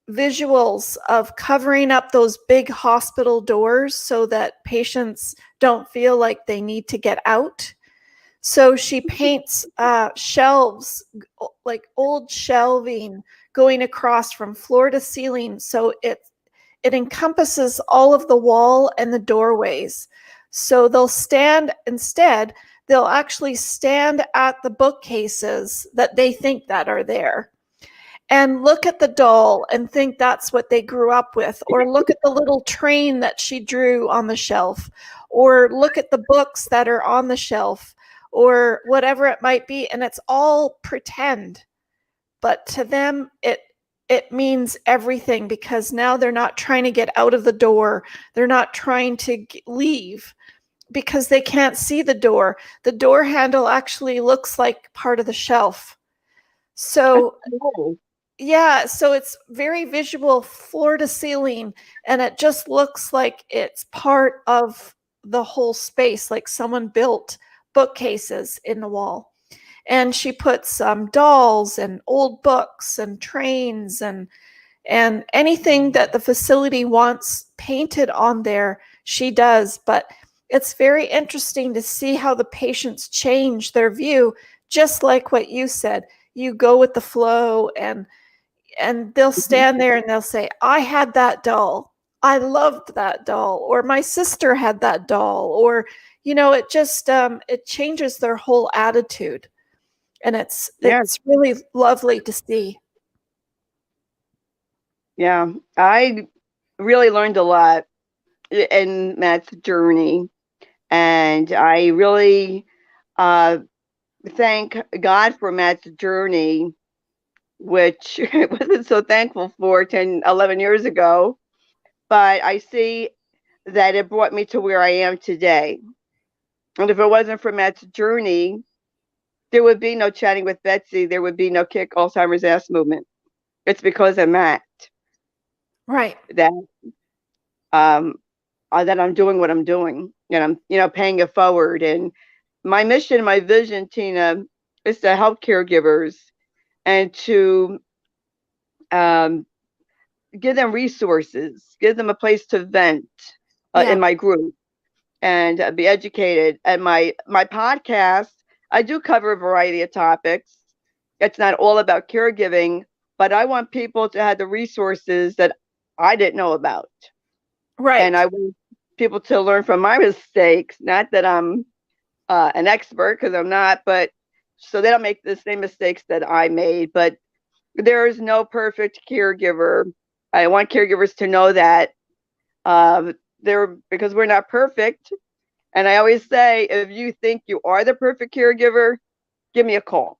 visuals of covering up those big hospital doors so that patients don't feel like they need to get out. So she paints shelves, like old shelving, going across from floor to ceiling. So it encompasses all of the wall and the doorways. So they'll actually stand at the bookcases that they think that are there and look at the doll and think that's what they grew up with, or look at the little train that she drew on the shelf, or look at the books that are on the shelf, or whatever it might be. And it's all pretend, but to them it means everything, because now they're not trying to get out of the door. They're not trying to leave because they can't see the door. The door handle actually looks like part of the shelf. So yeah, so it's very visual, floor to ceiling, and it just looks like it's part of the whole space, like someone built bookcases in the wall. And she put some dolls and old books and trains and anything that the facility wants painted on there, she does. But it's very interesting to see how the patients change their view, just like what you said. You go with the flow, and they'll stand there and they'll say, I had that doll. I loved that doll. Or my sister had that doll. Or, it just, it changes their whole attitude. And it's really lovely to see. Yeah, I really learned a lot in Matt's journey, and I really thank God for Matt's journey, which I wasn't so thankful for 10, 11 years ago, but I see that it brought me to where I am today. And if it wasn't for Matt's journey, there would be no Chatting with Betsy. There would be no Kick Alzheimer's Ass movement. It's because of Matt. Right. That that I'm doing what I'm doing, and I'm paying it forward. And my mission, my vision, Tina, is to help caregivers and to give them resources, give them a place to vent in my group, and be educated. And my podcast, I do cover a variety of topics. It's not all about caregiving, but I want people to have the resources that I didn't know about. Right. And I want people to learn from my mistakes. Not that I'm an expert, because I'm not, but so they don't make the same mistakes that I made. But there is no perfect caregiver. I want caregivers to know that because we're not perfect. And I always say, if you think you are the perfect caregiver, give me a call.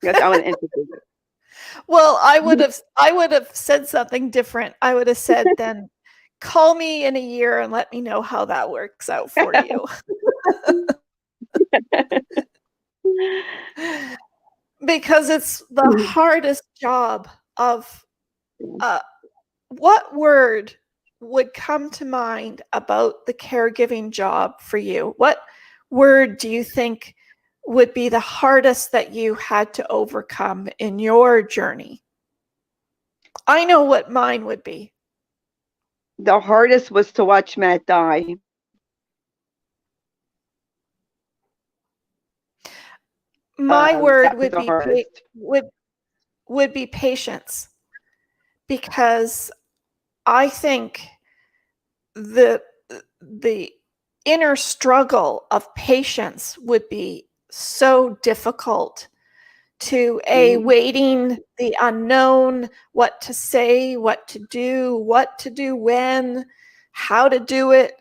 Because I want to interview you. Well, I would have said something different. I would have said, then call me in a year and let me know how that works out for you. Because it's the hardest job of what word would come to mind about the caregiving job for you? What word do you think would be the hardest that you had to overcome in your journey? I know what mine would be. The hardest was to watch Matt die. My word would be would be patience, because I think the inner struggle of patience would be so difficult to waiting the unknown, what to say, what to do when, how to do it,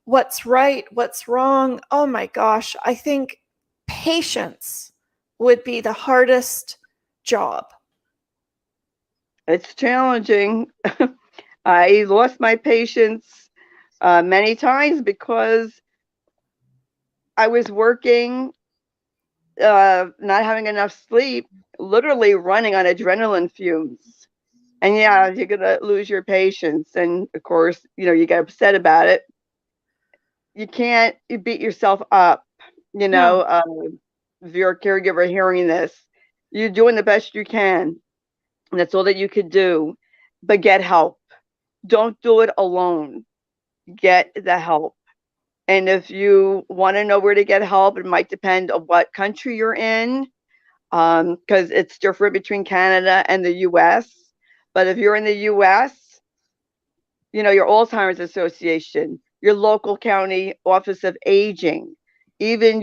what's right, what's wrong. Oh my gosh, I think patience would be the hardest job. It's challenging. I lost my patience many times because I was working, not having enough sleep, literally running on adrenaline fumes. And yeah, you're going to lose your patience. And of course, you get upset about it. You can't beat yourself up, No. If you're a caregiver hearing this. You're doing the best you can. And that's all that you could do. But get help. Don't do it alone. Get the help. And if you want to know where to get help, it might depend on what country you're in, because it's different between Canada and the US. But if you're in the US, your Alzheimer's Association, your local county office of aging, even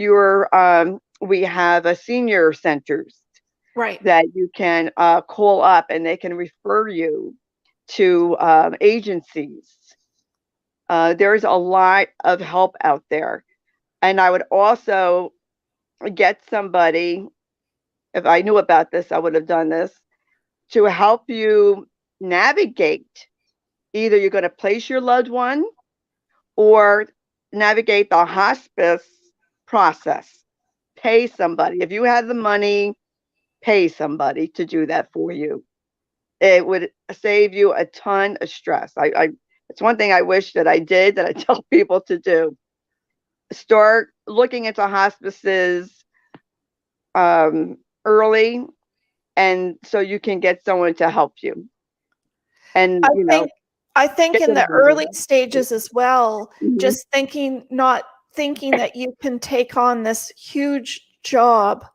we have a senior centers that you can call up, and they can refer you to agencies. There's a lot of help out there. And I would also get somebody, if I knew about this, I would have done this, to help you navigate. Either you're going to place your loved one or navigate the hospice process. Pay somebody. If you have the money, pay somebody to do that for you. It would save you a ton of stress. It's one thing I wish that I did, that I tell people to do. start looking into hospices early, and so you can get someone to help you. And I think get in them the early stages as well, Mhm. just not thinking that you can take on this huge job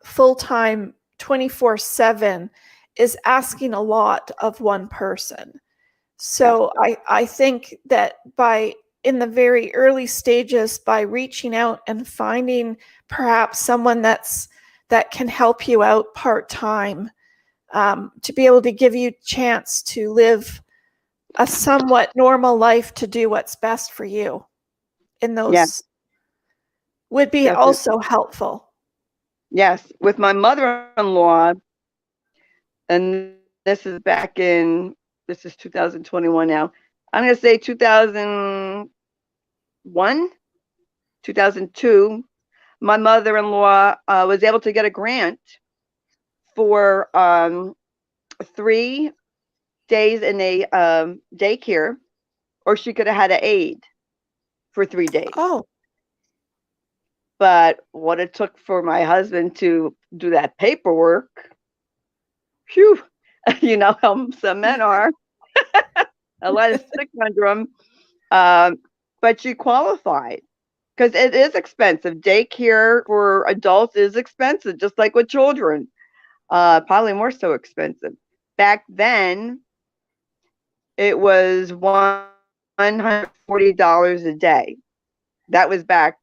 full-time 24/7 is asking a lot of one person. So I think that in the very early stages, by reaching out and finding perhaps someone that can help you out part-time, to be able to give you a chance to live a somewhat normal life, to do what's best for you in those, would be Definitely. also helpful. Yes, with my mother-in-law, and this is 2021 now. I'm going to say 2001, 2002. My mother-in-law was able to get a grant for 3 days in a daycare, or she could have had an aide for 3 days. Oh, But what it took for my husband to do that paperwork, phew, you know how some men are, a lot of stick under them. But she qualified because it is expensive. Daycare for adults is expensive, just like with children. Probably more so expensive. Back then, it was $140 a day. That was back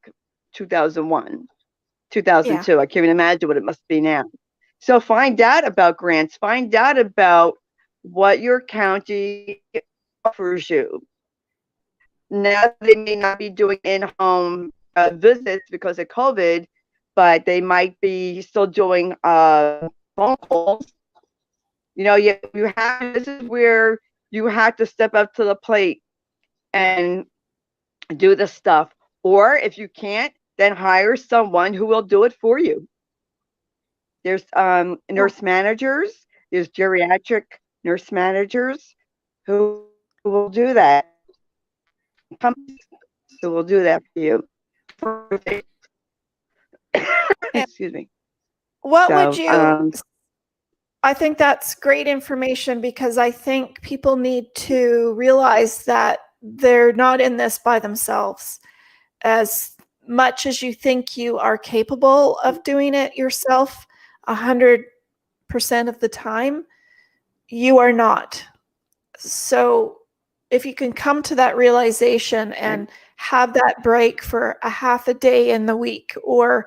2001, 2002. yeah. I can't even imagine what it must be now. So find out about grants. Find out about what your county offers you. Now they may not be doing in-home visits because of COVID, but they might be still doing phone calls. You have, this is where you have to step up to the plate and do the stuff. Or if you can't, then hire someone who will do it for you. There's nurse managers, there's geriatric nurse managers who will do that. Who will do that for you. Excuse me. What would So, you, I think that's great information, because I think people need to realize that they're not in this by themselves. As much as you think you are capable of doing it yourself 100% of the time, you are not. So if you can come to that realization and have that break for a half a day in the week, or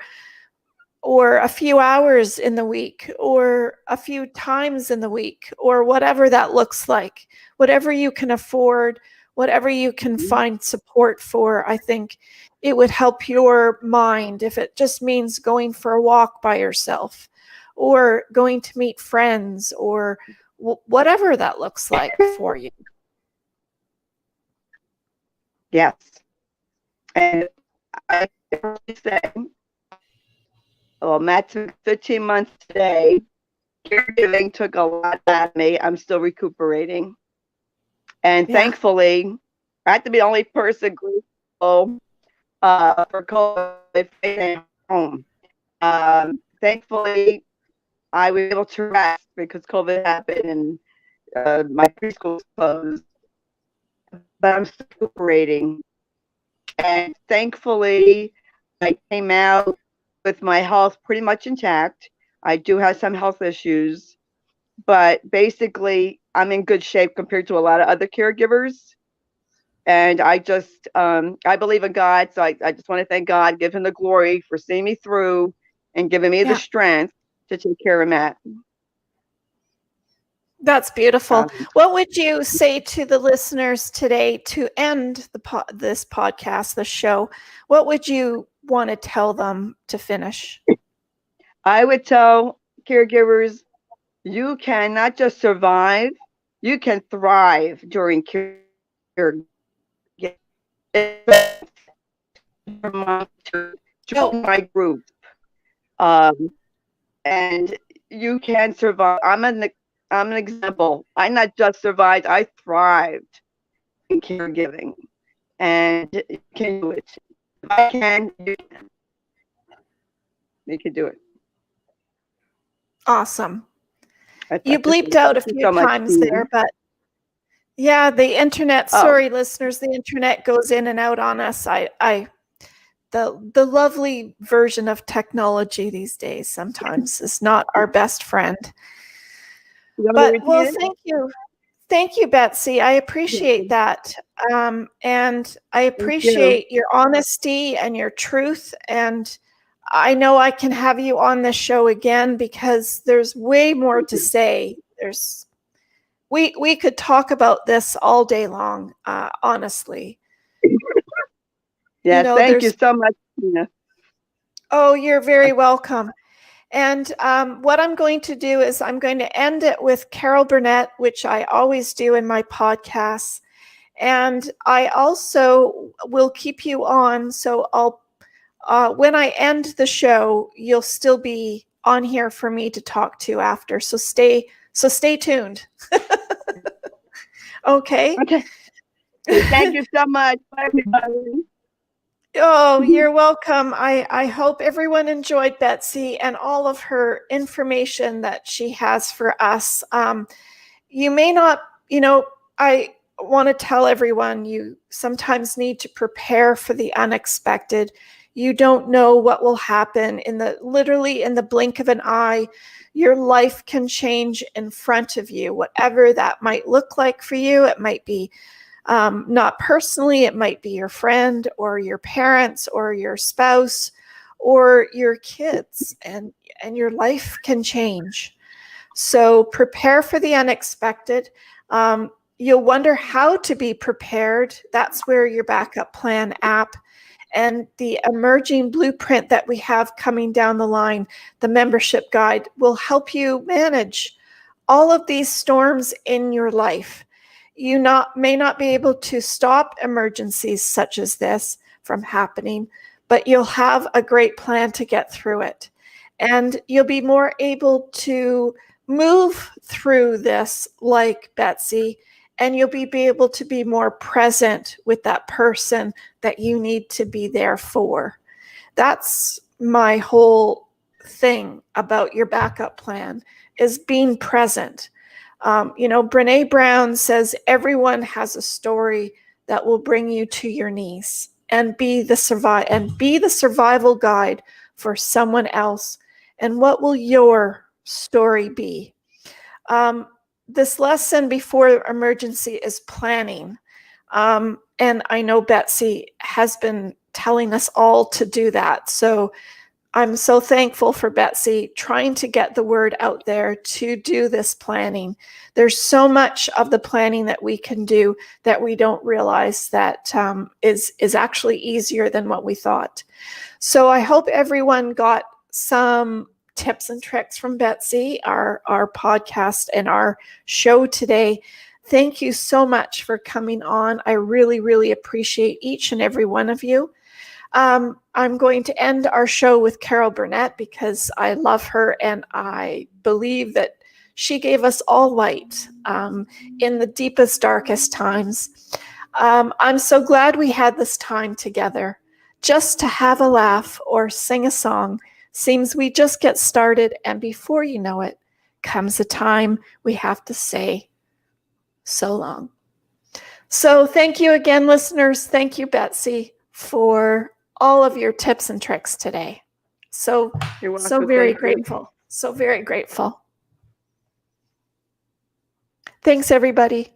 a few hours in the week, or a few times in the week, or whatever that looks like, whatever you can afford, whatever you can find support for, I think it would help your mind. If it just means going for a walk by yourself, or going to meet friends, or whatever that looks like for you. yes. And I say, well, Matt took 15 months today. Caregiving took a lot out of me. I'm still recuperating. And thankfully, I had to be the only person grateful for COVID at home. Thankfully, I was able to rest because COVID happened and my preschool was closed. But I'm still recuperating. And thankfully, I came out with my health pretty much intact. I do have some health issues, but basically, I'm in good shape compared to a lot of other caregivers. And I just, I believe in God. So I just want to thank God, give him the glory for seeing me through and giving me the strength to take care of Matt. That's beautiful. What would you say to the listeners today to end this podcast, the show? What would you want to tell them to finish? I would tell caregivers, you can not just survive, you can thrive during care. Join my group, and you can survive. I'm an example. I not just survived, I thrived in caregiving, and you can do it. If I can, you can. You can do it. Awesome. That's You bleeped out a few times there, but yeah, the internet, sorry, listeners, the internet goes in and out on us. The lovely version of technology these days sometimes is not our best friend. But, well, thank you. Thank you, Betsy. I appreciate that. And I appreciate your honesty and your truth. And I know I can have you on the show again because there's way more to say. We could talk about this all day long, honestly. Yes, thank you so much, Tina. Oh, you're very welcome. And what I'm going to do is I'm going to end it with Carol Burnett, which I always do in my podcasts. And I also will keep you on. So when I end the show, you'll still be on here for me to talk to after. So stay tuned. Okay. Thank you so much, everybody. Oh, you're welcome. I hope everyone enjoyed Betsy and all of her information that she has for us. You may not, I want to tell everyone you sometimes need to prepare for the unexpected. You don't know what will happen literally in the blink of an eye. Your life can change in front of you, whatever that might look like for you. It might be not personally, it might be your friend or your parents or your spouse or your kids, and your life can change. So prepare for the unexpected. You'll wonder how to be prepared. That's where your backup plan app and the emerging blueprint that we have coming down the line, the membership guide, will help you manage all of these storms in your life. You may not be able to stop emergencies such as this from happening, but you'll have a great plan to get through it. And you'll be more able to move through this like Betsy, and you'll be able to be more present with that person that you need to be there for. That's my whole thing about your backup plan, is being present. Brene Brown says everyone has a story that will bring you to your knees, and be the survival guide for someone else. And what will your story be? This lesson before emergency is planning. And I know Betsy has been telling us all to do that. So I'm so thankful for Betsy trying to get the word out there to do this planning. There's so much of the planning that we can do that we don't realize that is actually easier than what we thought. So I hope everyone got some tips and tricks from Betsy, our podcast and our show today. Thank you so much for coming on. I really, really appreciate each and every one of you. I'm going to end our show with Carol Burnett because I love her and I believe that she gave us all light in the deepest, darkest times. I'm so glad we had this time together. Just to have a laugh or sing a song seems we just get started, and before you know it, comes a time we have to say so long. So thank you again, listeners. Thank you, Betsy, for all of your tips and tricks today. So very grateful. So very grateful. Thanks, everybody.